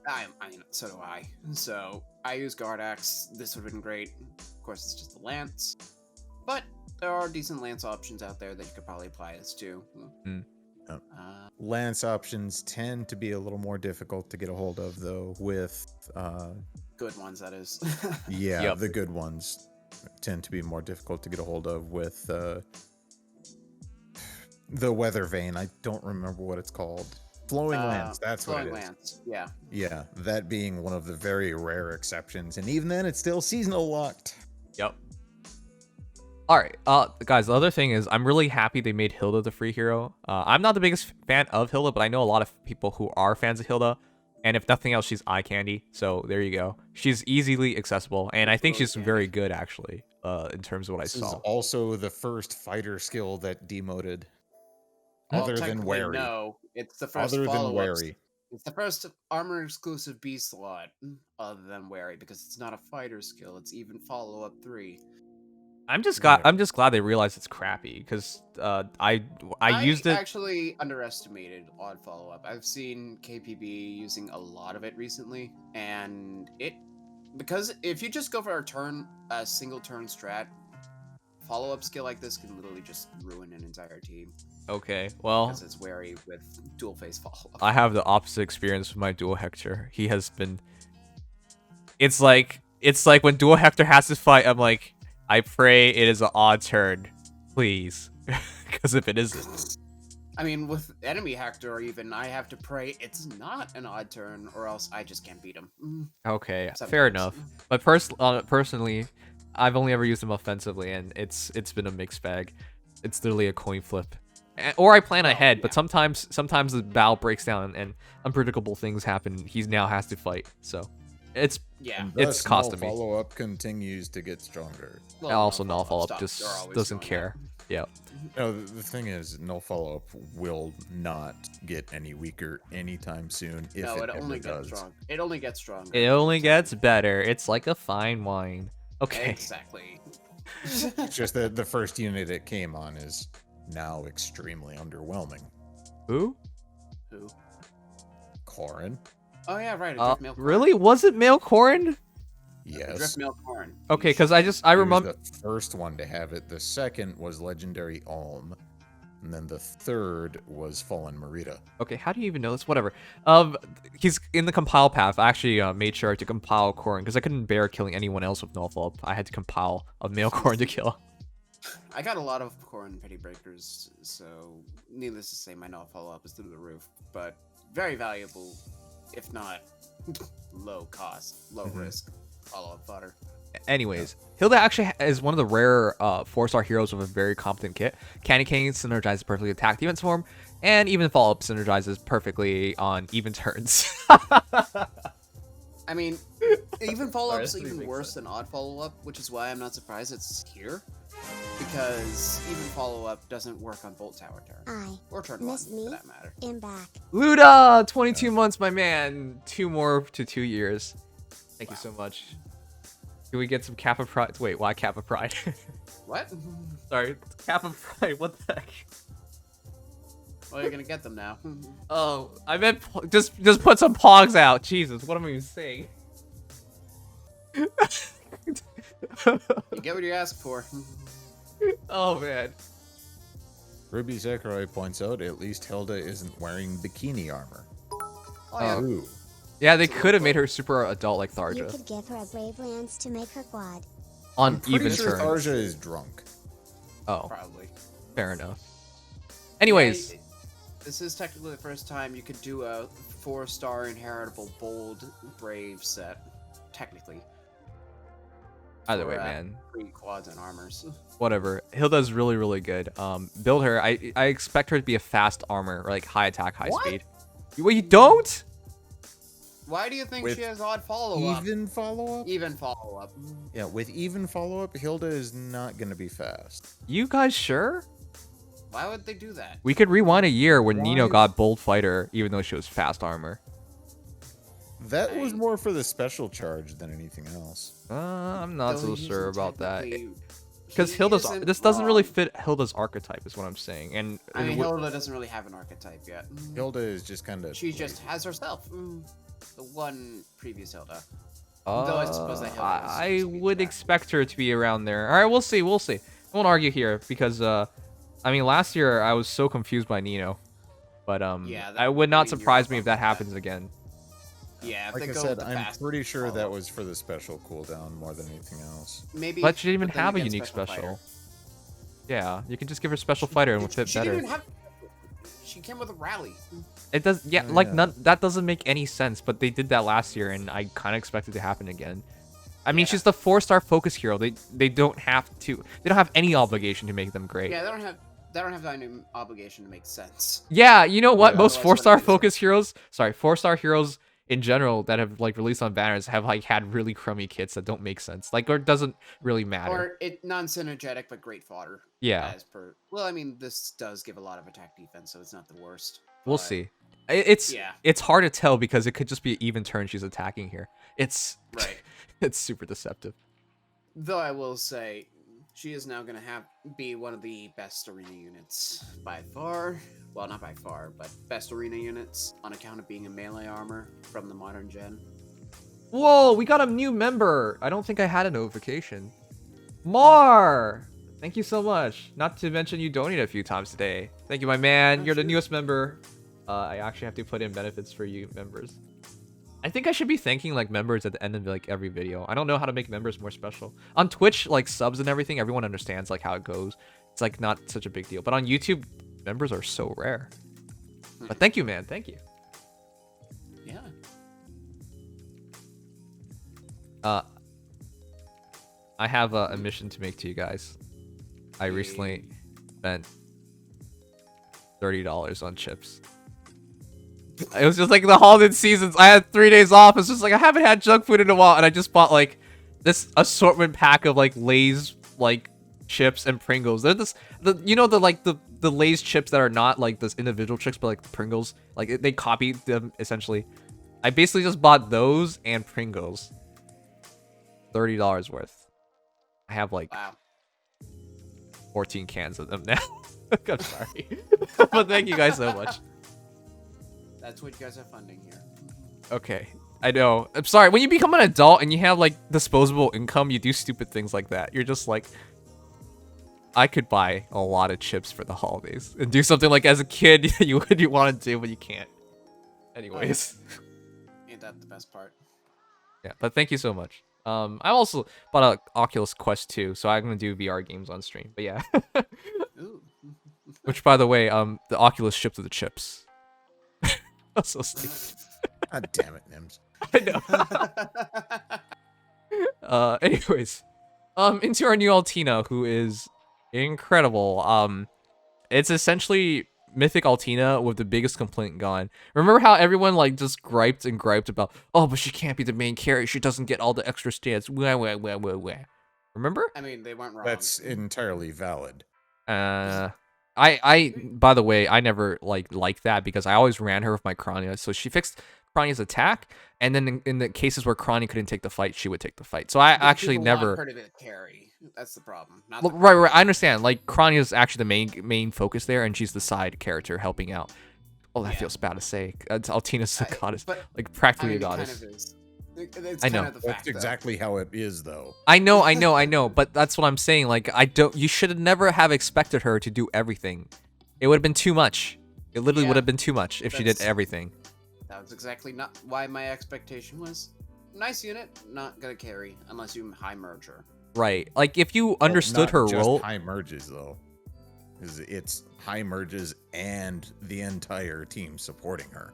Speaker 2: I mean, so do I. So I use Guard Axe. This would have been great. Of course, it's just a lance, but there are decent lance options out there that you could probably apply this to.
Speaker 1: Mm.
Speaker 3: Oh.
Speaker 2: Uh,
Speaker 3: Lance options tend to be a little more difficult to get a hold of, though, with
Speaker 2: good ones, that is.
Speaker 3: yeah,
Speaker 1: Yep.
Speaker 3: the good ones tend to be more difficult to get a hold of with the weather vane. I don't remember what it's called. Flowing Lands. That's what it
Speaker 2: Flowing
Speaker 3: is.
Speaker 2: Lands. Yeah.
Speaker 3: Yeah, that being one of the very rare exceptions, and even then, it's still seasonal locked.
Speaker 1: Yep. All right, guys. The other thing is, I'm really happy they made Hilda the free hero. I'm not the biggest fan of Hilda, but I know a lot of people who are fans of Hilda. And if nothing else, she's eye candy. So there you go. She's easily accessible, and I think she's very good actually. In terms of what I
Speaker 3: This
Speaker 1: saw.
Speaker 3: is also the first fighter skill that demoted.
Speaker 2: Well,
Speaker 3: Other than
Speaker 2: technically,
Speaker 3: Wary.
Speaker 2: no. It's the first
Speaker 3: Other than
Speaker 2: follow-up.
Speaker 3: Wary.
Speaker 2: It's the first armor exclusive B slot, other than Wary, because it's not a fighter skill. It's even follow-up 3.
Speaker 1: I'm just glad they realized it's crappy because I used it.
Speaker 2: I actually underestimated odd follow-up. I've seen KPB using a lot of it recently, and because if you just go for a single turn strat, follow-up skill like this can literally just ruin an entire team.
Speaker 1: Okay, well,
Speaker 2: Because it's Wary with dual phase follow-up.
Speaker 1: I have the opposite experience with my Dual Hector. He has been. It's like when Dual Hector has to fight. I'm like, I pray it is an odd turn, please, because if it isn't,
Speaker 2: I mean, with enemy Hector, even I have to pray it's not an odd turn, or else I just can't beat him.
Speaker 1: okay,
Speaker 2: Sometimes.
Speaker 1: fair enough. But personally, I've only ever used him offensively, and it's been a mixed bag. It's literally a coin flip. Or I plan ahead, but sometimes the battle breaks down and unpredictable things happen. He now has to fight, so it's it's costing me.
Speaker 3: Follow up continues to get stronger.
Speaker 1: Well, also, null follow up just doesn't care. Yeah.
Speaker 3: No, the thing is, null follow up will not get any weaker anytime soon. If
Speaker 2: No,
Speaker 3: it
Speaker 2: only
Speaker 3: does.
Speaker 2: gets strong. It only gets stronger.
Speaker 1: It only gets better. It's like a fine wine. Okay.
Speaker 2: Exactly.
Speaker 3: It's just that the first unit it came on is now extremely underwhelming.
Speaker 1: Who?
Speaker 3: Corrin.
Speaker 2: Oh yeah, right. A drift mail corn.
Speaker 1: Really? Was it Male Corrin?
Speaker 3: Yes.
Speaker 2: Drift mail corn.
Speaker 1: Okay, because I remember
Speaker 3: the first one to have it. The second was Legendary Ulm, and then the third was Fallen Merida.
Speaker 1: Okay, how do you even know this? Whatever. He's in the compile path. I actually made sure to compile Corrin because I couldn't bear killing anyone else with null follow-up. I had to compile a male Corrin to kill.
Speaker 2: I got a lot of Corrin petty breakers, so needless to say, my null follow-up is through the roof. But very valuable, if not low cost, low risk follow-up fodder.
Speaker 1: Anyways, Hilda actually is one of the rare 4-star heroes with a very competent kit. Candy Cane synergizes perfectly with attack defense form, and even follow-up synergizes perfectly on even turns.
Speaker 2: I mean, even follow-up's even worse than odd follow-up, which is why I'm not surprised it's here. Because even follow-up doesn't work on Bolt Tower turn. Or turn 1, for that matter.
Speaker 4: I'm back.
Speaker 1: Luda, 22 months, my man. 2 more to 2 years. Thank you so much. Can we get some Kappa Pride? Wait, why Kappa Pride?
Speaker 2: What?
Speaker 1: Sorry, Kappa Pride. What the heck?
Speaker 2: Well, you're gonna get them now.
Speaker 1: Oh, I meant just put some pogs out. Jesus, what am I even saying?
Speaker 2: You get what you ask for.
Speaker 1: Oh man.
Speaker 3: Ruby Zachary points out at least Hilda isn't wearing bikini armor.
Speaker 2: Oh, yeah.
Speaker 3: Ooh.
Speaker 1: Yeah, they could have made her super adult like
Speaker 4: You
Speaker 1: Tharja
Speaker 4: could give her a brave lance to make her quad.
Speaker 1: on
Speaker 3: I'm pretty
Speaker 1: even
Speaker 3: sure
Speaker 1: turns.
Speaker 3: Tharja is drunk.
Speaker 1: Oh,
Speaker 2: Probably.
Speaker 1: fair enough. Anyways,
Speaker 2: Yeah, this is technically the first time you could do a 4-star inheritable bold brave set. Technically.
Speaker 1: either
Speaker 2: For,
Speaker 1: way, man.
Speaker 2: 3 quads and armors.
Speaker 1: Whatever. Hilda's really, really good. Build her. I expect her to be a fast armor, or like high attack, high
Speaker 2: What?
Speaker 1: speed. Wait, you don't?
Speaker 2: Why do you think
Speaker 3: With
Speaker 2: she has odd follow-up?
Speaker 3: Even follow-up?
Speaker 2: Even follow-up.
Speaker 3: Yeah, with even follow-up, Hilda is not going to be fast.
Speaker 1: You guys sure?
Speaker 2: Why would they do that?
Speaker 1: We could rewind a year when Nino
Speaker 3: Why?
Speaker 1: got bold fighter, even though she was fast armor.
Speaker 3: That was more for the special charge than anything else.
Speaker 1: I'm not
Speaker 2: Though
Speaker 1: so
Speaker 2: he's
Speaker 1: sure about that.
Speaker 2: technically-
Speaker 1: Because
Speaker 2: he
Speaker 1: Hilda's
Speaker 2: isn't
Speaker 1: this doesn't really
Speaker 2: wrong.
Speaker 1: fit Hilda's archetype, is what I'm saying. And
Speaker 2: I mean,
Speaker 1: wh-
Speaker 2: Hilda doesn't really have an archetype yet.
Speaker 3: Hilda is just kind of...
Speaker 2: She just has herself. The one previous Hilda. Though I suppose that Hilda is
Speaker 1: I
Speaker 2: supposed to be
Speaker 1: would
Speaker 2: that.
Speaker 1: expect her to be around there. All right, we'll see. We'll see. I won't argue here because I mean, last year I was so confused by Nino, but
Speaker 2: Yeah, that-
Speaker 1: I would not
Speaker 2: I mean,
Speaker 1: surprise
Speaker 2: you're
Speaker 1: me if that
Speaker 2: wrong with
Speaker 1: happens again.
Speaker 2: Yeah, if
Speaker 3: Like
Speaker 2: they
Speaker 3: I
Speaker 2: go
Speaker 3: said,
Speaker 2: with the
Speaker 3: I'm
Speaker 2: fast
Speaker 3: pretty sure that
Speaker 2: follow-up.
Speaker 3: was for the special cooldown more than anything else.
Speaker 2: Maybe.
Speaker 1: But she didn't even
Speaker 2: but then
Speaker 1: have a
Speaker 2: again,
Speaker 1: unique
Speaker 2: fighter.
Speaker 1: special. Yeah, you can just give her special fighter and it would fit
Speaker 2: She
Speaker 1: better.
Speaker 2: didn't even have. She came with a rally.
Speaker 1: It does, yeah,
Speaker 3: Oh,
Speaker 1: like
Speaker 3: yeah.
Speaker 1: none. That doesn't make any sense. But they did that last year, and I kind of expect it to happen again. I mean,
Speaker 2: Yeah.
Speaker 1: she's the 4-star focus hero. They don't have to. They don't have any obligation to make them great.
Speaker 2: Yeah, they don't have any obligation to make sense.
Speaker 1: Yeah, you know what?
Speaker 3: Yeah.
Speaker 1: Most
Speaker 2: Otherwise,
Speaker 1: 4-star
Speaker 2: what it is.
Speaker 1: focus heroes, sorry, 4-star heroes in general that have like released on banners have like had really crummy kits that don't make sense. Like, or it doesn't really matter.
Speaker 2: Or it non-synergetic but great fodder.
Speaker 1: Yeah.
Speaker 2: As per, well, I mean, this does give a lot of attack defense, so it's not the worst.
Speaker 1: We'll
Speaker 2: but-
Speaker 1: see. It's
Speaker 2: Yeah.
Speaker 1: it's hard to tell because it could just be an even turn she's attacking here. It's
Speaker 2: Right.
Speaker 1: it's super deceptive.
Speaker 2: Though I will say, she is now going to be one of the best arena units by far. Well, not by far, but best arena units on account of being a melee armor from the modern gen.
Speaker 1: Whoa, we got a new member. I don't think I had a notification. Mar! Thank you so much. Not to mention you donated a few times today. Thank you, my man. You're the newest member. I actually have to put in benefits for you members. I think I should be thanking like members at the end of like every video. I don't know how to make members more special. On Twitch, like subs and everything, everyone understands like how it goes. It's like not such a big deal. But on YouTube, members are so rare. But thank you, man. Thank you.
Speaker 2: Yeah.
Speaker 1: I have a mission to make to you guys. I recently spent $30 on chips. It was just like the holiday seasons. I had 3 days off. It's just like I haven't had junk food in a while, and I just bought like this assortment pack of like Lay's like chips and Pringles. They're the Lay's chips that are not like this individual chips, but like the Pringles. Like they copied them essentially. I basically just bought those and Pringles. $30 worth. I have like
Speaker 2: Wow.
Speaker 1: 14 cans of them now. I'm sorry, but thank you guys so much.
Speaker 2: That's what you guys are funding here.
Speaker 1: Okay, I know. I'm sorry. When you become an adult and you have like disposable income, you do stupid things like that. You're just like, I could buy a lot of chips for the holidays and do something like as a kid you want to do, but you can't. Anyways,
Speaker 2: Ain't that the best part?
Speaker 1: yeah. But thank you so much. I also bought a Oculus Quest 2, so I'm gonna do VR games on stream. But yeah,
Speaker 2: Ooh.
Speaker 1: which by the way, the Oculus shipped with the chips. That's so stupid.
Speaker 3: God damn it, Nims.
Speaker 1: I know. Anyways, into our new Altina, who is incredible. It's essentially Mythic Altina with the biggest complaint gone. Remember how everyone like just griped and griped about, oh, but she can't be the main carry. She doesn't get all the extra stats. Wah, wah, wah, wah, wah. Remember?
Speaker 2: I mean, they weren't wrong.
Speaker 3: That's entirely valid.
Speaker 1: I by the way, I never liked that because I always ran her with my Crania. So she fixed Crania's attack, and then in the cases where Crania couldn't take the fight, she would take the fight. So I actually
Speaker 2: People
Speaker 1: never.
Speaker 2: want her to carry. That's the problem. Not
Speaker 1: Well,
Speaker 2: the
Speaker 1: right. I understand. Like Crania is actually the main focus there, and she's the side character helping out. Oh, that
Speaker 2: Yeah.
Speaker 1: feels bad to say. Altina's a goddess,
Speaker 2: but,
Speaker 1: like practically
Speaker 2: I mean,
Speaker 1: a
Speaker 2: it
Speaker 1: goddess.
Speaker 2: Kind of is. It's
Speaker 1: I know.
Speaker 2: Kind of the
Speaker 3: That's
Speaker 2: fact, though.
Speaker 3: exactly how it is, though.
Speaker 1: I know. But that's what I'm saying. Like you should have never have expected her to do everything. It would have been too much. It literally
Speaker 2: Yeah,
Speaker 1: would have been too much if she did
Speaker 2: that's-
Speaker 1: everything.
Speaker 2: That was exactly not why my expectation was. Nice unit, not gonna carry unless you high merge her.
Speaker 1: Right. Like if you
Speaker 3: Well,
Speaker 1: understood
Speaker 3: not
Speaker 1: her
Speaker 3: just
Speaker 1: role.
Speaker 3: high merges, though. It's high merges and the entire team supporting her.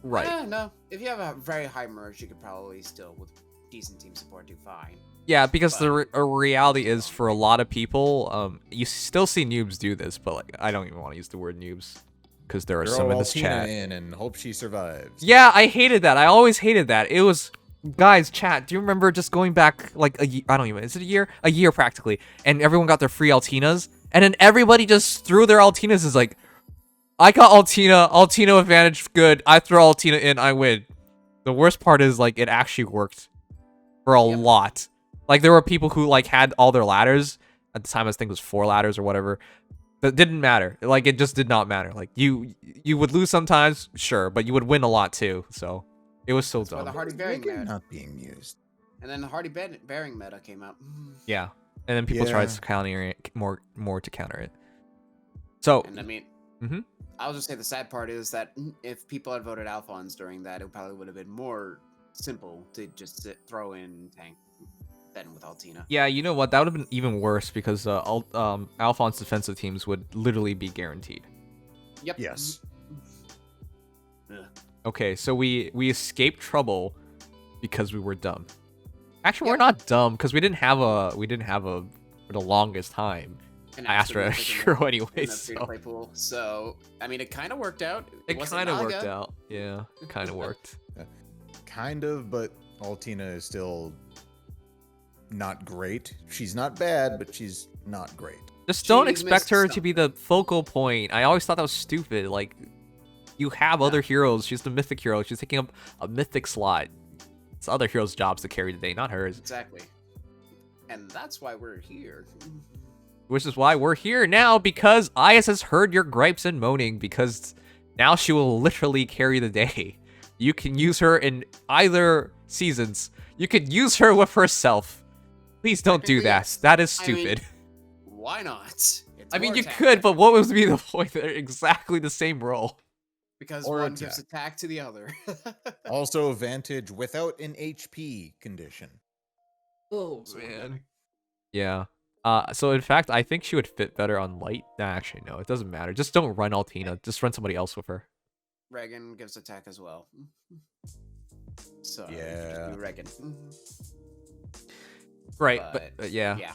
Speaker 1: Right.
Speaker 2: No. If you have a very high merge, you could probably still, with decent team support, do fine.
Speaker 1: Yeah, because
Speaker 2: But-
Speaker 1: the reality is for a lot of people, you still see noobs do this, but like I don't even want to use the word noobs because there are some
Speaker 3: Throw
Speaker 1: in this
Speaker 3: Altina
Speaker 1: chat.
Speaker 3: in and hope she survives.
Speaker 1: Yeah, I hated that. I always hated that. It was, guys, chat. Do you remember just going back like a year? I don't even. Is it a year? A year practically, and everyone got their free Altinas, and then everybody just threw their Altinas. Is like, I got Altina advantage, good. I throw Altina in, I win. The worst part is like it actually worked for a
Speaker 2: Yep.
Speaker 1: lot. Like there were people who like had all their ladders at the time. I think it was 4 ladders or whatever. That didn't matter. Like it just did not matter. Like you would lose sometimes, sure, but you would win a lot too. So it was so
Speaker 2: Why the
Speaker 1: dumb.
Speaker 2: Hardy Bearing
Speaker 3: Again,
Speaker 2: meta.
Speaker 3: not being used.
Speaker 2: And then the Hardy Bearing meta came out.
Speaker 1: Yeah, and then people
Speaker 3: Yeah.
Speaker 1: tried to counter it more to counter it. So
Speaker 2: And I mean,
Speaker 1: Mhm.
Speaker 2: I'll just say the sad part is that if people had voted Alphonse during that, it probably would have been more simple to just throw in tank than with Altina.
Speaker 1: yeah, you know what? That would have been even worse because Alphonse defensive teams would literally be guaranteed.
Speaker 2: Yep.
Speaker 3: Yes.
Speaker 1: Okay, so we escaped trouble because we were dumb. Actually, we're
Speaker 2: Yep.
Speaker 1: not dumb because we didn't have a for the longest time.
Speaker 2: An
Speaker 1: I asked for a
Speaker 2: extra
Speaker 1: hero anyway,
Speaker 2: in the
Speaker 1: so
Speaker 2: free-to-play pool. So I mean, it kind of worked out.
Speaker 1: it
Speaker 2: wasn't
Speaker 1: kind of worked
Speaker 2: Naga.
Speaker 1: out. Yeah, it kind of worked.
Speaker 3: Kind of, but Altina is still not great. She's not bad, but she's not great.
Speaker 1: Just don't
Speaker 2: She's
Speaker 1: expect
Speaker 2: missed
Speaker 1: her to be the focal point. I always thought that was stupid. Like, you have other heroes. She's the mythic hero. She's taking up a mythic slot. It's other heroes' jobs to carry the day, not hers.
Speaker 2: Exactly. And that's why we're here.
Speaker 1: Which is why we're here now, because Ayas has heard your gripes and moaning, because now she will literally carry the day. You can use her in either seasons. You could use her with herself. Please don't do
Speaker 2: Technically,
Speaker 1: that.
Speaker 2: yes.
Speaker 1: That is
Speaker 2: I mean,
Speaker 1: stupid.
Speaker 2: Why not? It's
Speaker 1: I mean,
Speaker 2: more
Speaker 1: you
Speaker 2: attack.
Speaker 1: could, but what would be the point? They're exactly the same role.
Speaker 2: Because
Speaker 3: Or
Speaker 2: one gives
Speaker 3: attack.
Speaker 2: attack to the other.
Speaker 3: Also, Vantage without an HP condition.
Speaker 1: Oh, man. Yeah. So in fact, I think she would fit better on light. Nah, actually, no, it doesn't matter. Just don't run Altina. Just run somebody else with her.
Speaker 2: Regan gives attack as well. So
Speaker 3: Yeah.
Speaker 2: Regan.
Speaker 1: Right,
Speaker 2: But,
Speaker 1: but yeah.
Speaker 2: Yeah.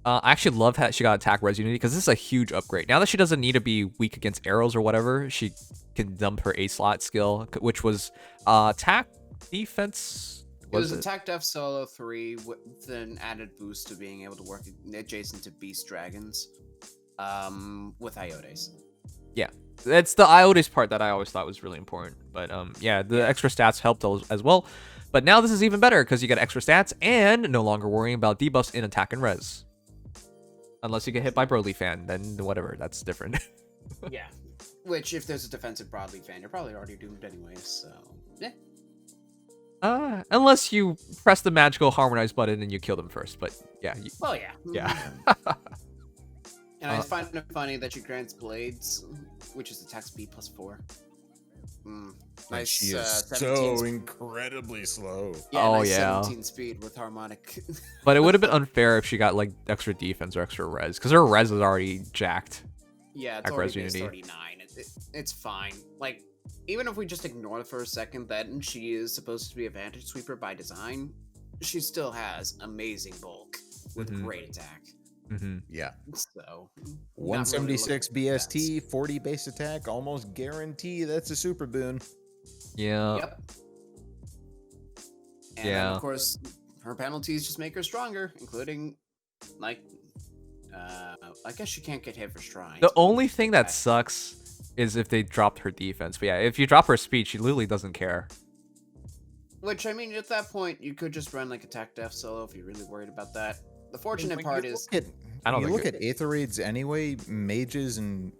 Speaker 1: I actually love that she got attack res unity because this is a huge upgrade. Now that she doesn't need to be weak against arrows or whatever, she can dump her A slot skill, which was attack defense.
Speaker 2: It was attack def solo 3 with an added boost to being able to work adjacent to beast dragons. With Iotes.
Speaker 1: Yeah, it's the Iotis part that I always thought was really important. But yeah, the extra stats helped as well. But now this is even better because you get extra stats and no longer worrying about debuffs in attack and res. Unless you get hit by Broly fan, then whatever, that's different.
Speaker 2: Yeah. Which, if there's a defensive broadly fan, you're probably already doomed anyways, so... Yeah.
Speaker 1: Unless you press the magical harmonized button and you kill them first, but yeah.
Speaker 2: Well, yeah.
Speaker 1: Yeah.
Speaker 2: And I find it funny that she grants blades, which is attack speed +4. Nice,
Speaker 3: She is
Speaker 2: 17
Speaker 3: so incredibly slow.
Speaker 2: Yeah,
Speaker 1: Oh,
Speaker 2: nice
Speaker 1: yeah.
Speaker 2: 17 speed with harmonic.
Speaker 1: But it would have been unfair if she got like extra defense or extra res, because her res is already jacked.
Speaker 2: Yeah, it's
Speaker 1: Attack
Speaker 2: already
Speaker 1: res
Speaker 2: base
Speaker 1: unity.
Speaker 2: 39. It's fine. Like, even if we just ignore it for a second that she is supposed to be a vantage sweeper by design, she still has amazing bulk with
Speaker 1: Mhm.
Speaker 2: great attack.
Speaker 1: Mm-hmm.
Speaker 3: Yeah.
Speaker 2: So,
Speaker 3: 176
Speaker 2: not really looking at
Speaker 3: BST, 40 base attack, almost guarantee that's a super boon.
Speaker 1: Yeah.
Speaker 2: Yep. And
Speaker 1: Yeah.
Speaker 2: of course, her penalties just make her stronger, including, like, I guess she can't get hit for shrine.
Speaker 1: The only thing that sucks is if they dropped her defense. But yeah, if you drop her speed, she literally doesn't care.
Speaker 2: Which, I mean, at that point, you could just run, like, attack def solo if you're really worried about that. The fortunate
Speaker 3: When
Speaker 2: part
Speaker 3: you
Speaker 2: is...
Speaker 3: look at-
Speaker 1: I don't
Speaker 3: when you
Speaker 1: think
Speaker 3: look at Aether Raids anyway, mages and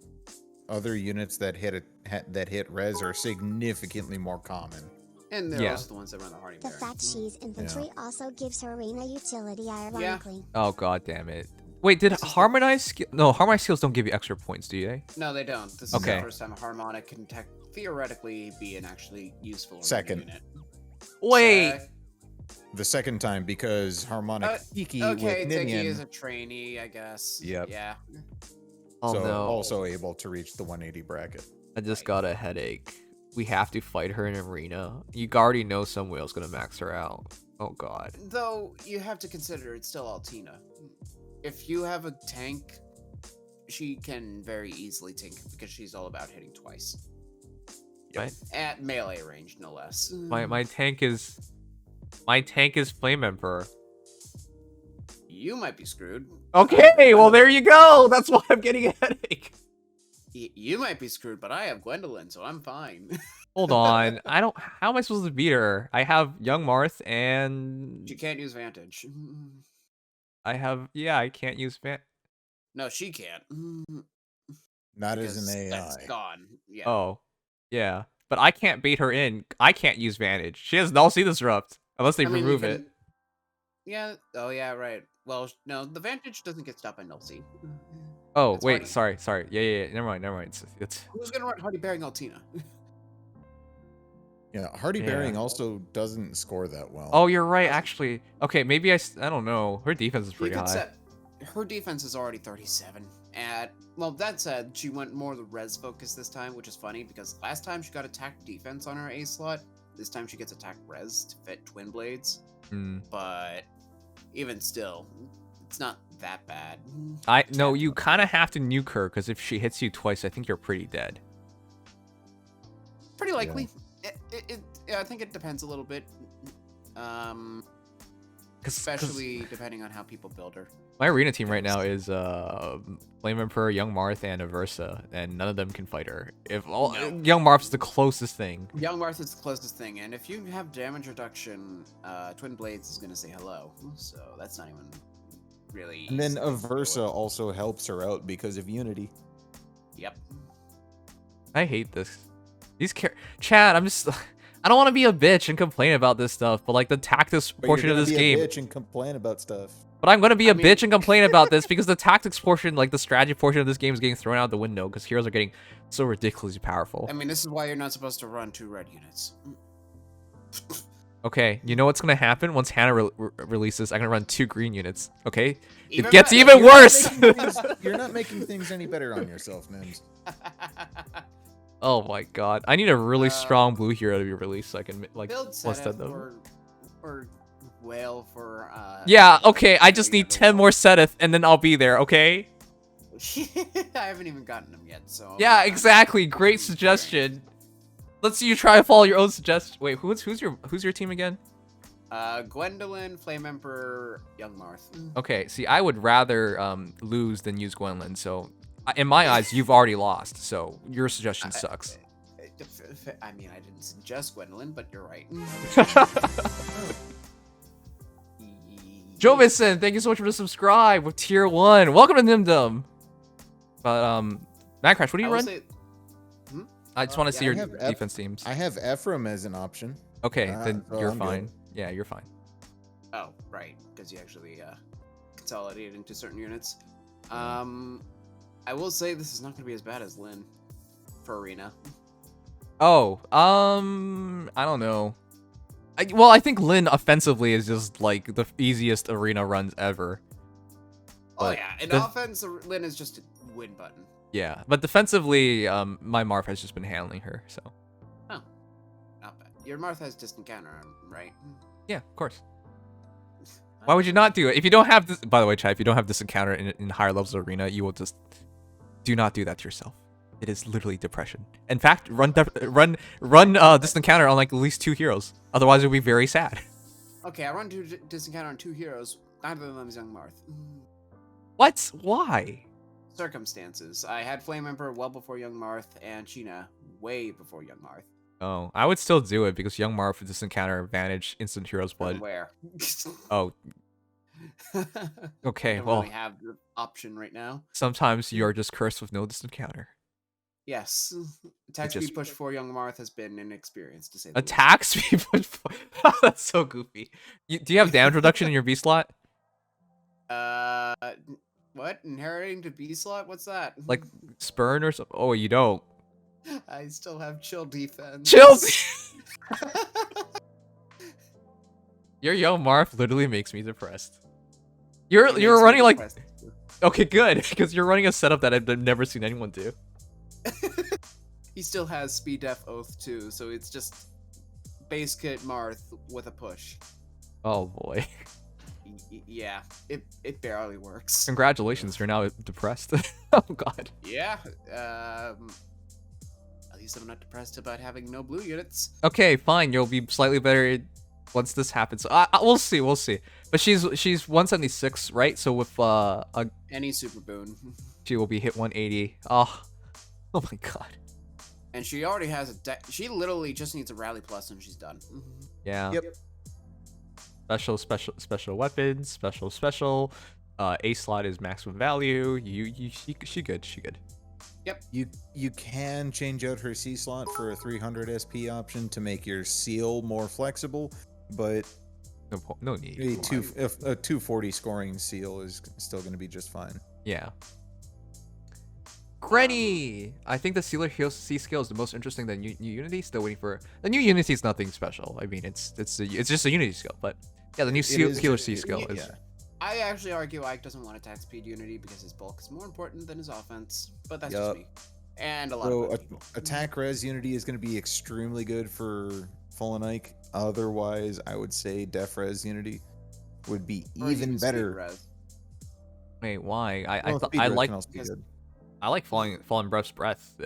Speaker 3: other units that hit res are significantly more common.
Speaker 2: And they're
Speaker 1: Yeah.
Speaker 2: also the ones that run the Hardy
Speaker 4: The
Speaker 2: Bear.
Speaker 4: fact she's infantry also gives her arena utility, ironically.
Speaker 1: Oh god damn it. Wait, did harmonized skill? No, harmonized skills don't give you extra points, do they?
Speaker 2: No, they don't. This is
Speaker 1: Okay.
Speaker 2: the first time a harmonic can theoretically be an actually useful
Speaker 3: Second.
Speaker 2: unit.
Speaker 1: Wait.
Speaker 3: The second time because harmonic Tiki
Speaker 2: Okay,
Speaker 3: with
Speaker 2: Tiki
Speaker 3: Ninian,
Speaker 2: is a trainee, I guess.
Speaker 3: Yep.
Speaker 2: Yeah.
Speaker 1: Oh
Speaker 3: so
Speaker 1: no.
Speaker 3: also able to reach the 180 bracket.
Speaker 1: I just got a headache. We have to fight her in arena. You already know some whale's gonna max her out. Oh god.
Speaker 2: Though, you have to consider it's still Altina. If you have a tank, she can very easily tank because she's all about hitting twice.
Speaker 1: Right?
Speaker 2: At melee range, no less.
Speaker 1: My tank is Flame Emperor.
Speaker 2: You might be screwed.
Speaker 1: Okay, well there you go. That's why I'm getting a headache.
Speaker 2: You might be screwed, but I have Gwendolyn, so I'm fine.
Speaker 1: Hold on. I don't. How am I supposed to beat her? I have Young Marth and
Speaker 2: She can't use Vantage.
Speaker 1: I have. Yeah, I can't use Van.
Speaker 2: No, she can't.
Speaker 3: Not as
Speaker 2: Because
Speaker 3: an
Speaker 2: that's
Speaker 3: AI.
Speaker 2: gone. Yeah.
Speaker 1: Oh, yeah. But I can't bait her in. I can't use Vantage. She has null sea disrupt unless they
Speaker 2: I mean, you
Speaker 1: remove it.
Speaker 2: can- Yeah. Oh, yeah. Right. Well, no, the Vantage doesn't get stopped by null sea.
Speaker 1: Oh
Speaker 2: It's
Speaker 1: wait,
Speaker 2: Hardy.
Speaker 1: sorry. Yeah. Never mind. It's.
Speaker 2: Who's gonna run Hardy bearing Altina?
Speaker 3: Yeah, Hardy
Speaker 1: Yeah.
Speaker 3: Bearing also doesn't score that well.
Speaker 1: Oh, you're right. Actually, okay. Maybe I don't know. Her defense is
Speaker 2: You
Speaker 1: pretty
Speaker 2: could
Speaker 1: high.
Speaker 2: set. Her defense is already 37, And well, that said, she went more the res focus this time, which is funny because last time she got attack defense on her A slot. This time she gets attack res to fit Twin Blades. But even still, it's not that bad.
Speaker 1: No, you kind of have to nuke her because if she hits you twice, I think you're pretty dead.
Speaker 2: Pretty likely. Yeah. I think it depends a little bit. Especially depending on how people build her.
Speaker 1: My arena team right now is Flame Emperor, Young Marth, and Aversa, and none of them can fight her. Young Marth's the closest thing.
Speaker 2: Young Marth is the closest thing, and if you have damage reduction, Twin Blades is gonna say hello. So that's not even really.
Speaker 3: And then Aversa also helps her out because of Unity.
Speaker 2: Yep.
Speaker 1: I hate this. Chad, I don't want to be a bitch and complain about this stuff, but like the tactics portion of this game.
Speaker 3: Bitch and complain about stuff.
Speaker 1: But I'm gonna be a bitch and complain about this because the tactics portion, like the strategy portion of this game, is getting thrown out the window because heroes are getting so ridiculously powerful.
Speaker 2: I mean, this is why you're not supposed to run 2 red units.
Speaker 1: Okay, you know what's gonna happen once Hannah releases? I'm gonna run 2 green units. Okay,
Speaker 2: Even
Speaker 1: it gets
Speaker 2: better.
Speaker 1: even worse.
Speaker 3: You're not making things any better on yourself, Mims.
Speaker 1: Oh my god, I need a really strong blue hero to be released so I can like
Speaker 2: Build
Speaker 1: plus that
Speaker 2: Seth or Whale for
Speaker 1: yeah, okay, I just need 10 more Seth and then I'll be there, okay?
Speaker 2: I haven't even gotten them yet, so
Speaker 1: Yeah, exactly. Great suggestion. Let's see you try to follow your own suggestion. Wait, who's your team again?
Speaker 2: Gwendolyn, Flame Emperor, Young Marth.
Speaker 1: Okay, see, I would rather lose than use Gwendolyn, so in my eyes, you've already lost, so your suggestion sucks.
Speaker 2: I mean, I didn't suggest Gwendolyn, but you're right.
Speaker 1: Joe Vincent, thank you so much for the subscribe with tier 1. Welcome to Nimdom. But MadCrash, what do you run? I just want to see your defense teams.
Speaker 3: I have Ephraim as an option.
Speaker 1: Okay, then
Speaker 3: so
Speaker 1: you're
Speaker 3: I'm
Speaker 1: fine.
Speaker 3: good.
Speaker 1: Yeah, you're fine.
Speaker 2: Oh, right, because you actually consolidated into certain units. I will say this is not going to be as bad as Lynn for Arena.
Speaker 1: Oh, I don't know. I think Lynn offensively is just like the easiest arena runs ever.
Speaker 2: Oh yeah, in offense, Lynn is just a win button.
Speaker 1: Yeah, but defensively, my Marth has just been handling her, so.
Speaker 2: Oh, not bad. Your Marth has distant counter, right?
Speaker 1: Yeah, of course. Why would you not do it? If you don't have this, by the way, Chai, if you don't have this encounter in higher levels of arena, you will just do not do that to yourself. It is literally depression. In fact, run this encounter on like at least 2 heroes. Otherwise, it'll be very sad.
Speaker 2: Okay, I run distant counter on 2 heroes. Neither of them is Young Marth.
Speaker 1: What? Why?
Speaker 2: Circumstances. I had Flame Emperor well before Young Marth, and Sheena way before Young Marth.
Speaker 1: Oh, I would still do it because Young Marth with this encounter advantage instant hero's blood.
Speaker 2: Where?
Speaker 1: Oh. Okay,
Speaker 2: I don't
Speaker 1: well.
Speaker 2: really have the option right now.
Speaker 1: Sometimes you're just cursed with no distant counter.
Speaker 2: Yes. Attack speed push for Young Marth has been an experience to say the
Speaker 1: Attack speed push for... That's so goofy. Do you have damage reduction in your B slot?
Speaker 2: What? Inheriting to B slot? What's that?
Speaker 1: Like Spurn or something? Oh, you don't.
Speaker 2: I still have chill defense.
Speaker 1: Chill. Your Young Marth literally makes me depressed. You're running like... Okay, good, because you're running a setup that I've never seen anyone do.
Speaker 2: He still has speed def oath too, so it's just base kit Marth with a push.
Speaker 1: Oh boy.
Speaker 2: Yeah, it barely works.
Speaker 1: Congratulations, you're now depressed. Oh god.
Speaker 2: Yeah, at least I'm not depressed about having no blue units.
Speaker 1: Okay, fine, you'll be slightly better once this happens. We'll see. But she's 176, right? So with
Speaker 2: any super boon,
Speaker 1: she will be hit 180. Oh my god.
Speaker 2: And she already has she literally just needs a rally plus and she's done.
Speaker 1: Yeah.
Speaker 3: Yep.
Speaker 1: Special weapons, special. A slot is maximum value. She good.
Speaker 2: Yep.
Speaker 3: You can change out her C slot for a 300 SP option to make your seal more flexible, but
Speaker 1: no need.
Speaker 3: A 240 scoring seal is still going to be just fine.
Speaker 1: Yeah. Granny! I think the Sealer C skill is the most interesting than new Unity. Still waiting for... The new Unity is nothing special. I mean, it's just a Unity skill, but... Yeah, the new Sealer C skill is...
Speaker 2: I actually argue Ike doesn't want attack speed unity because his bulk is more important than his offense, but that's just me. And a lot of other people.
Speaker 3: Attack res unity is going to be extremely good for Fallen Ike. Otherwise, I would say def res unity would be
Speaker 2: Or
Speaker 3: even
Speaker 2: speed
Speaker 3: better.
Speaker 2: res.
Speaker 1: Wait, why?
Speaker 3: Well, speed res can also be
Speaker 2: because-
Speaker 3: good.
Speaker 1: I like fallen breath's breath.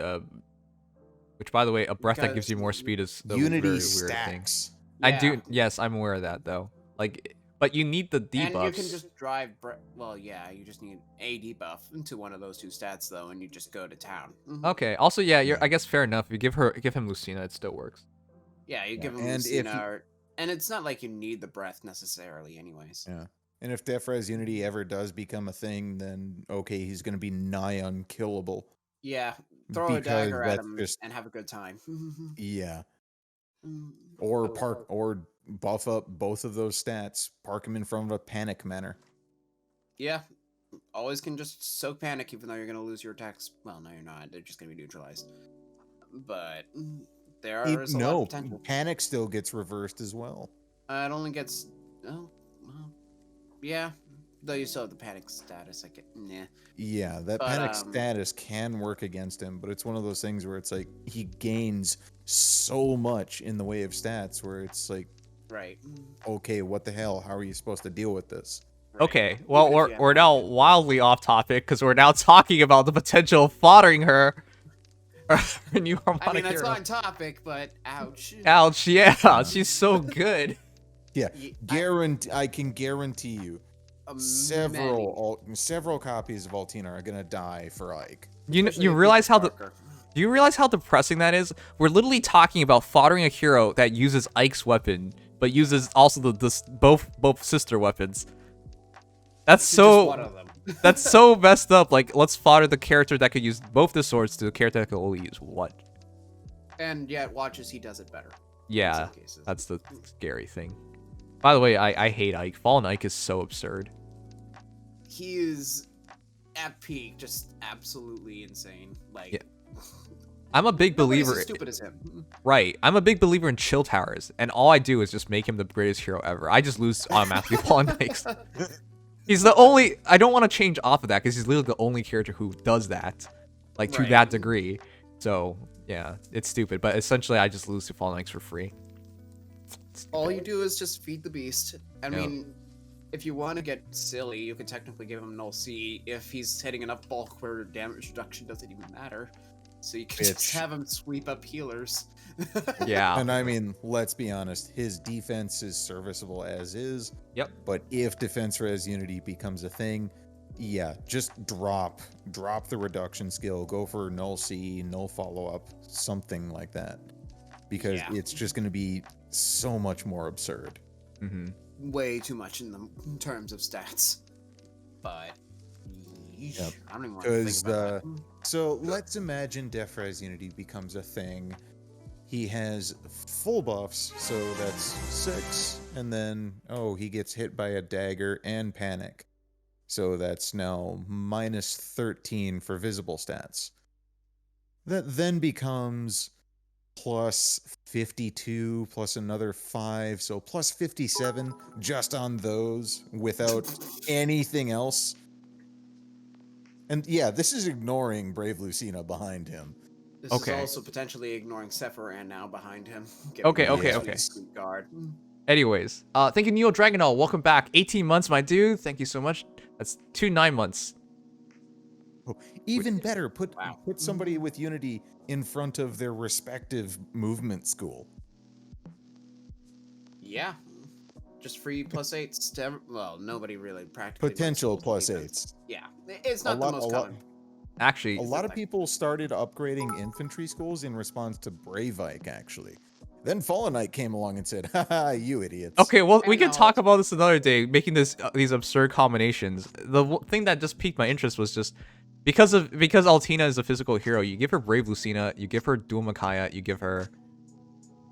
Speaker 1: Which, by the way, a breath that gives you more speed is a
Speaker 3: Unity
Speaker 1: very weird thing.
Speaker 3: stacks.
Speaker 1: I
Speaker 2: Yeah.
Speaker 1: do. Yes, I'm aware of that though. Like, but you need the debuffs.
Speaker 2: And you can just drive. Well, yeah, you just need a debuff into one of those two stats though, and you just go to town.
Speaker 1: Okay. Also, yeah, I guess fair enough. If you give him Lucina, it still works.
Speaker 2: Yeah, you give him
Speaker 3: And
Speaker 2: Lucina, and it's not like you need the breath necessarily, anyways.
Speaker 3: Yeah. And if def res unity ever does become a thing, then okay, he's going to be nigh unkillable.
Speaker 2: Yeah, throw a dagger at
Speaker 3: that's
Speaker 2: him
Speaker 3: just-
Speaker 2: and have a good time.
Speaker 3: Yeah. Or buff up both of those stats. Park him in front of a panic manor.
Speaker 2: Yeah, always can just soak panic, even though you're gonna lose your attacks. Well, no, you're not. They're just gonna be neutralized. But there is a lot of potential.
Speaker 3: Panic still gets reversed as well.
Speaker 2: It only gets. Oh, well, yeah. Though you still have the panic status, I get. Nah.
Speaker 3: Yeah, that
Speaker 2: But,
Speaker 3: panic status can work against him, but it's one of those things where it's like he gains so much in the way of stats where it's like,
Speaker 2: Right.
Speaker 3: okay, what the hell? How are you supposed to deal with this?
Speaker 2: Right.
Speaker 1: Okay. Well,
Speaker 2: Even if you have
Speaker 1: we're now
Speaker 2: panic.
Speaker 1: wildly off topic because we're now talking about the potential of foddering her. Her new
Speaker 2: I
Speaker 1: harmonic
Speaker 2: mean, that's
Speaker 1: hero.
Speaker 2: on topic, but ouch.
Speaker 1: Ouch! Yeah, she's so good.
Speaker 3: Yeah,
Speaker 2: Ye-
Speaker 3: I can guarantee you
Speaker 2: many.
Speaker 3: several copies of Altina are gonna die for Ike.
Speaker 1: You
Speaker 2: Especially if
Speaker 1: realize
Speaker 2: he's
Speaker 1: how
Speaker 2: darker.
Speaker 1: do you realize how depressing that is? We're literally talking about foddering a hero that uses Ike's weapon, but uses also both sister weapons. That's
Speaker 2: Just
Speaker 1: so
Speaker 2: one of them.
Speaker 1: that's so messed up. Like, let's fodder the character that could use both the swords to the character that could only use one.
Speaker 2: And yet, watch as he does it better. in
Speaker 1: Yeah,
Speaker 2: some cases.
Speaker 1: that's the scary thing. By the way, I hate Ike. Fallen Ike is so absurd.
Speaker 2: He is at peak, just absolutely insane. Like,
Speaker 1: Yeah. I'm a big
Speaker 2: nobody's
Speaker 1: believer.
Speaker 2: as stupid as him.
Speaker 1: Right. I'm a big believer in chill towers, and all I do is just make him the greatest hero ever. I just lose automatically Fallen Ike's. He's the only. I don't want to change off of that because he's literally the only character who does that, like to
Speaker 2: Right.
Speaker 1: that degree. So yeah, it's stupid. But essentially, I just lose to Fallen Ike's for free.
Speaker 2: All you do is just feed the beast. I
Speaker 1: Yep.
Speaker 2: mean, if you want to get silly, you could technically give him null C if he's hitting enough bulk where damage reduction doesn't even matter. So you can just
Speaker 3: Bitch.
Speaker 2: have him sweep up healers.
Speaker 1: Yeah.
Speaker 3: And I mean, let's be honest, his defense is serviceable as is.
Speaker 1: Yep.
Speaker 3: But if defense res unity becomes a thing, yeah, just drop the reduction skill, go for null C, null follow up, something like that. Because
Speaker 2: Yeah.
Speaker 3: it's just going to be so much more absurd.
Speaker 1: Mm-hmm.
Speaker 2: Way too much in terms of stats. But yeesh,
Speaker 3: Yep.
Speaker 2: I don't even want to think
Speaker 3: 'Cause
Speaker 2: about that.
Speaker 3: So let's imagine def res unity becomes a thing. He has full buffs, so that's 6, and then he gets hit by a dagger and panic. So that's now minus 13 for visible stats. That then becomes plus 52 plus another 5, so plus 57 just on those without anything else. And yeah, this is ignoring Brave Lucina behind him.
Speaker 2: This
Speaker 1: Okay.
Speaker 2: is also potentially ignoring Sephiran now behind him.
Speaker 1: Okay,
Speaker 2: Giving him
Speaker 3: okay,
Speaker 2: a
Speaker 1: okay.
Speaker 2: sweet guard.
Speaker 1: Anyways, thank you, Neo Dragonall. Welcome back. 18 months, my dude. Thank you so much. That's 2 9 months.
Speaker 3: Even better, put
Speaker 2: Wow.
Speaker 3: somebody with Unity in front of their respective movement school.
Speaker 2: Yeah. Just free +8s to well, nobody really practically. likes
Speaker 3: Potential
Speaker 2: those
Speaker 3: +8s.
Speaker 2: Yeah, it's not the most common.
Speaker 1: Actually,
Speaker 3: A lot of people started upgrading infantry schools in response to Brave Ike, actually. Then Fallen Ike came along and said, haha, you idiots.
Speaker 1: okay, well, we
Speaker 2: And
Speaker 1: can
Speaker 2: now-
Speaker 1: talk about this another day, making these absurd combinations. The thing that just piqued my interest was just because Altina is a physical hero, you give her Brave Lucina, you give her Dual Micaiah, you give her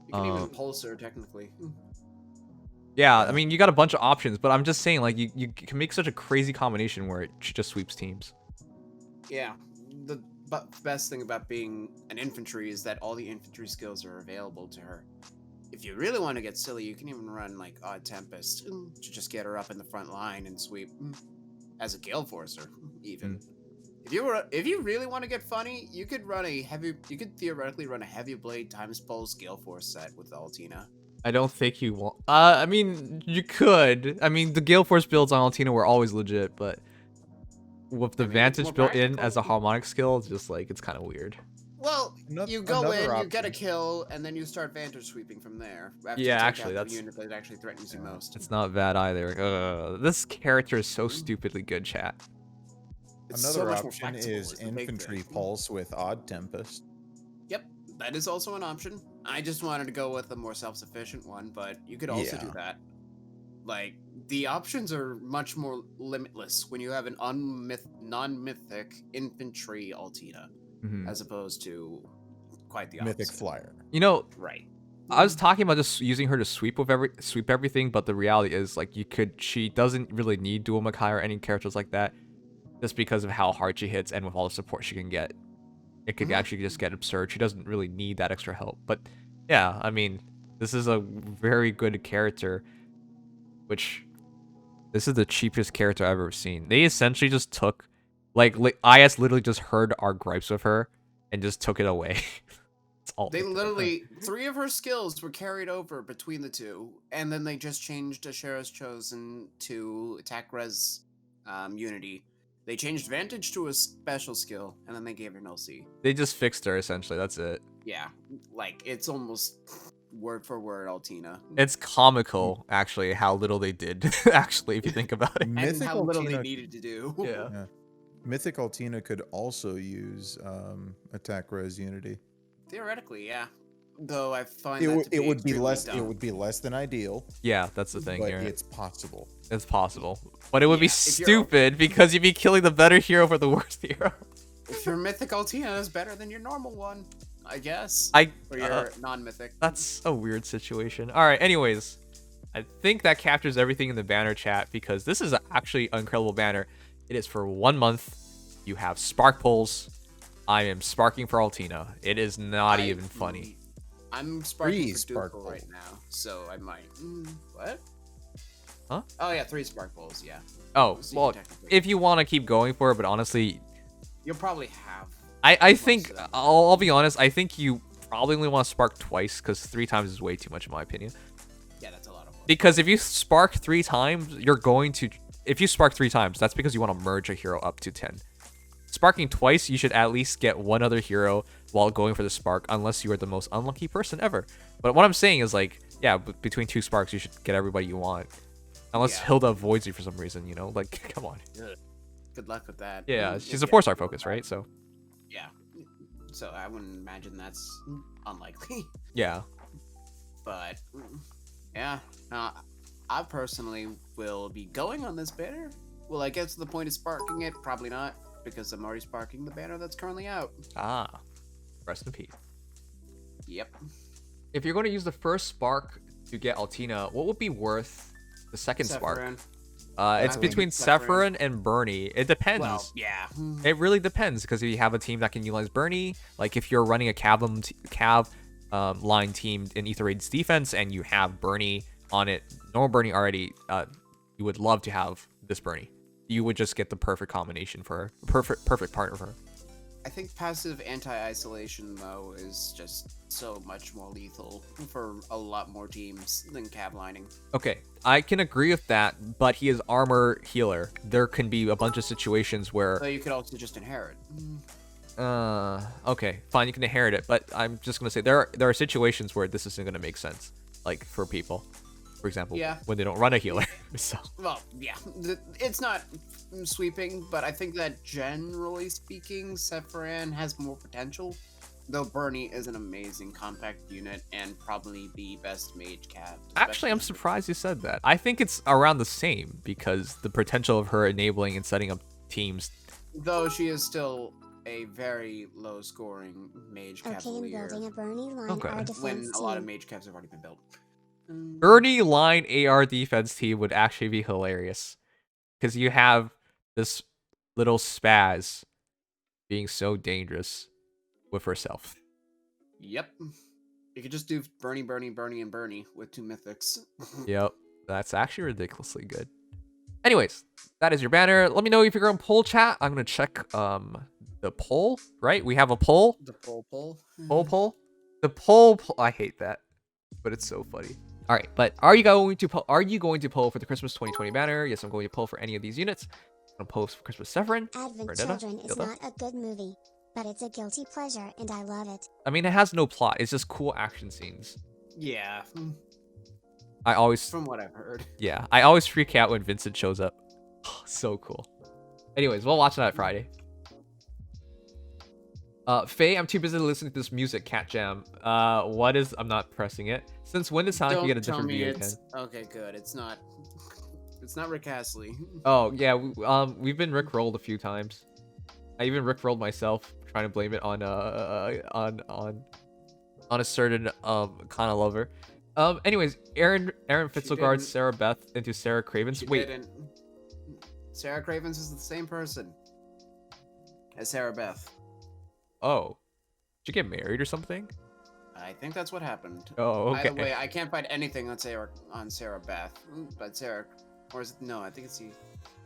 Speaker 2: You can even pulse her technically.
Speaker 1: yeah, I mean, you got a bunch of options, but I'm just saying, like, you can make such a crazy combination where it just sweeps teams.
Speaker 2: Yeah. The best thing about being an infantry is that all the infantry skills are available to her. if you really want to get silly, you can even run like Odd Tempest to just get her up in the front line and sweep as a Gale Forcer, even. If you really want to get funny, you could theoretically run a Heavy Blade times Pulse Gale Force set with Altina.
Speaker 1: I don't think you want. I mean, you could. I mean, the Gale Force builds on Altina were always legit, but with the Vantage built in as a harmonic skill, it's just like it's kind of weird.
Speaker 2: Well, you go in, you get a kill, and then you start Vantage sweeping from there.
Speaker 1: Yeah, actually, that's
Speaker 2: the unit that actually threatens you most.
Speaker 1: It's not bad either. This character is so stupidly good, chat.
Speaker 3: Another option is Infantry Pulse with Odd Tempest.
Speaker 2: Yep, that is also an option. I just wanted to go with a more self-sufficient one, but you could also do that. Like, the options are much more limitless when you have an non-mythic infantry Altina, as opposed to quite the opposite.
Speaker 3: Mythic Flyer.
Speaker 1: You know,
Speaker 2: right.
Speaker 1: I was talking about just using her to sweep everything, but the reality is, like, she doesn't really need Dual Makai or any characters like that, just because of how hard she hits and with all the support she can get. It could actually just get absurd. She doesn't really need that extra help. But yeah, I mean, this is a very good character, which this is the cheapest character I've ever seen. They essentially just took, like IS literally just heard our gripes with her and just took it away. It's all
Speaker 2: they literally, 3 of her skills were carried over between the two, and then they just changed Asherah's Chosen to attack res unity. They changed Vantage to a special skill, and then they gave her no C.
Speaker 1: They just fixed her, essentially. That's it.
Speaker 2: Yeah, like, it's almost word for word Altina.
Speaker 1: It's comical, actually, how little they did, actually, if you think about it.
Speaker 2: And how little they needed to do.
Speaker 1: Yeah.
Speaker 3: Mythic Altina could also use attack res unity.
Speaker 2: Theoretically, yeah. Though I find
Speaker 3: it would be less. Dumb. It would be less than ideal.
Speaker 1: Yeah, that's the thing
Speaker 3: but
Speaker 1: here.
Speaker 3: It's possible.
Speaker 1: It's possible, but it would be stupid because you'd be killing the better hero for the worst hero.
Speaker 2: If your mythic Altina is better than your normal one, I guess. Or your non-mythic.
Speaker 1: That's a weird situation. All right. Anyways, I think that captures everything in the banner chat because this is actually an incredible banner. It is for 1 month. You have spark pulls. I am sparking for Altina. It is not even funny.
Speaker 2: I'm sparking for Ducal right now, so I might. What?
Speaker 1: Huh?
Speaker 2: Oh yeah, 3 spark pulls. Yeah.
Speaker 1: Oh well, if you want to keep going for it, but honestly,
Speaker 2: you'll probably have.
Speaker 1: I think I'll be honest. I think you probably only want to spark twice because 3 times is way too much in my opinion.
Speaker 2: Yeah, that's a lot of work.
Speaker 1: Because if you spark 3 times, you're going to. If you spark 3 times, that's because you want to merge a hero up to 10. Sparking twice, you should at least get 1 other hero while going for the spark, unless you are the most unlucky person ever. But what I'm saying is, like, yeah, between 2 sparks, you should get everybody you want. Unless Hilda avoids you for some reason, you know? Like, come on.
Speaker 2: Good luck with that.
Speaker 1: Yeah, she's a 4-star focus, right? So.
Speaker 2: Yeah. So I wouldn't imagine that's unlikely.
Speaker 1: Yeah.
Speaker 2: But, yeah. I personally will be going on this banner. Will I get to the point of sparking it? Probably not. Because I'm already sparking the banner that's currently out.
Speaker 1: Ah, rest in peace.
Speaker 2: Yep.
Speaker 1: If you're going to use the first spark to get Altina, what would be worth the second
Speaker 2: Sephiran.
Speaker 1: spark? It's between Sephiran and Bernie. It depends.
Speaker 2: Well, yeah.
Speaker 1: It really depends because if you have a team that can utilize Bernie, like if you're running a cav line team in Aether Raids defense and you have Bernie on it, normal Bernie already, you would love to have this Bernie. You would just get the perfect combination for her. Perfect partner for her.
Speaker 2: I think passive anti-isolation, though, is just so much more lethal for a lot more teams than cav lining.
Speaker 1: Okay, I can agree with that, but he is armor healer. There can be a bunch of situations where...
Speaker 2: So you could also just inherit.
Speaker 1: Okay, fine, you can inherit it, but I'm just going to say there are situations where this isn't going to make sense, like, for people. For example, when they don't run a healer. So.
Speaker 2: Well, yeah, it's not sweeping, but I think that generally speaking, Sephiran has more potential. Though Bernie is an amazing compact unit and probably the best mage cav.
Speaker 1: Actually, I'm surprised you said that. I think it's around the same because the potential of her enabling and setting up teams.
Speaker 2: Though she is still a very low scoring mage
Speaker 4: cavalier. Okay, I'm building a Bernie line our defense
Speaker 2: when a lot of mage cavs have already been built.
Speaker 1: Bernie line AR defense team would actually be hilarious. Because you have this little spaz being so dangerous with herself.
Speaker 2: Yep. You could just do Bernie, Bernie, Bernie, and Bernie with 2 mythics.
Speaker 1: Yep, that's actually ridiculously good. Anyways, that is your banner. Let me know if you're on poll chat. I'm gonna check the poll. Right, we have a poll.
Speaker 2: The poll.
Speaker 1: Poll. The poll. I hate that, but it's so funny. All right, but are you going to poll for the Christmas 2020 banner? Yes, I'm going to poll for any of these units. I'm gonna post for Christmas Sephiran.
Speaker 4: Advent
Speaker 1: Bernadetta,
Speaker 4: Children is
Speaker 1: Hilda.
Speaker 4: not a good movie, but it's a guilty pleasure and I love it.
Speaker 1: I mean, it has no plot. It's just cool action scenes.
Speaker 2: Yeah.
Speaker 1: I always,
Speaker 2: From what I've heard.
Speaker 1: yeah, I always freak out when Vincent shows up. So cool. Anyways, we'll watch that Friday. Faye, I'm too busy listening to this music, Cat Jam. What is? I'm not pressing it. Since when does Sanaki get a different video again?
Speaker 2: Okay, good. It's not. It's not Rick Astley.
Speaker 1: Oh yeah, we've been Rickrolled a few times. I even Rickrolled myself, trying to blame it on a certain kind of lover. Anyways, Aaron Fitzelgard, Sarah Beth into Sarah Cravens. Wait,
Speaker 2: Sarah Cravens is the same person as Sarah Beth.
Speaker 1: oh, did you get married or something?
Speaker 2: I think that's what happened.
Speaker 1: Oh, okay.
Speaker 2: Either way, I can't find anything on Sarah Beth, but Sarah, or is it, no? I think it's the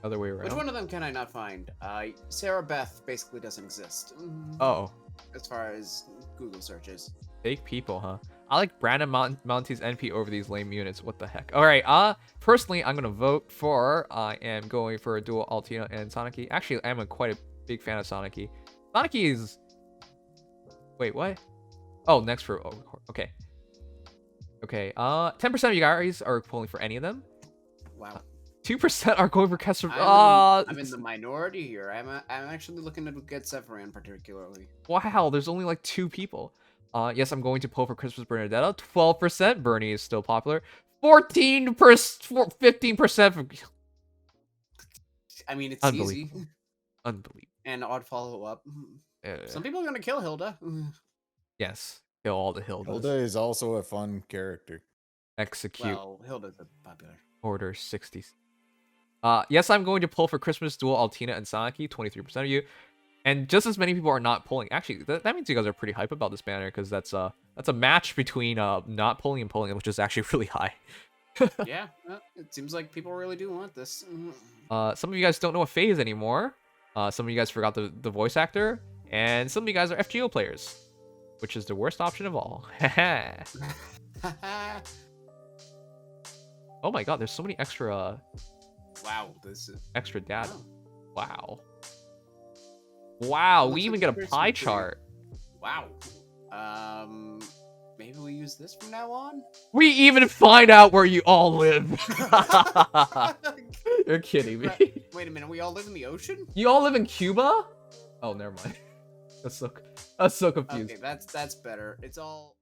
Speaker 1: Other way around.
Speaker 2: Which one of them can I not find? Sarah Beth basically doesn't exist.
Speaker 1: Oh,
Speaker 2: As far as Google searches.
Speaker 1: fake people, huh? I like Brandon Monty's NP over these lame units. What the heck? All right. Personally, I'm gonna vote for. I am going for a dual Altina and Sanaki. Actually, I'm quite a big fan of Sanaki. Sanaki is. Wait, what? Oh, next for. Oh, okay. Okay. 10% of you guys are pulling for any of them.
Speaker 2: Wow.
Speaker 1: 2% are going for Kessler.
Speaker 2: I'm in the minority here. I'm actually looking to get Sephiran particularly.
Speaker 1: Wow, there's only like 2 people. Yes, I'm going to pull for Christmas Bernadetta. 12%. Bernie is still popular. 14%, 15% for.
Speaker 2: I mean, it's easy.
Speaker 1: Unbelievable.
Speaker 2: And odd follow-up. Some people are gonna kill Hilda.
Speaker 1: Yes, kill all the Hildas.
Speaker 3: Hilda is also a fun character.
Speaker 1: Execute.
Speaker 2: Well, Hilda's popular.
Speaker 1: Order 60. Yes, I'm going to pull for Christmas dual Altina and Sanaki. 23% of you. And just as many people are not pulling. Actually, that means you guys are pretty hype about this banner, because that's a match between not pulling and pulling, which is actually really high.
Speaker 2: Yeah, it seems like people really do want this.
Speaker 1: Some of you guys don't know what Faye is anymore. Some of you guys forgot the voice actor, and some of you guys are FGO players, which is the worst option of all. Oh my god, there's so many extra.
Speaker 2: Wow, this is
Speaker 1: extra data.
Speaker 2: wow.
Speaker 1: Wow,
Speaker 2: Looks
Speaker 1: we even
Speaker 2: like
Speaker 1: get a pie chart.
Speaker 2: Wow. Maybe we use this from now on?
Speaker 1: We even find out where you all live. You're kidding me.
Speaker 2: Wait a minute, we all live in the ocean?
Speaker 1: You all live in Cuba? Oh, never mind. That's so confused.
Speaker 2: Okay, that's better. It's all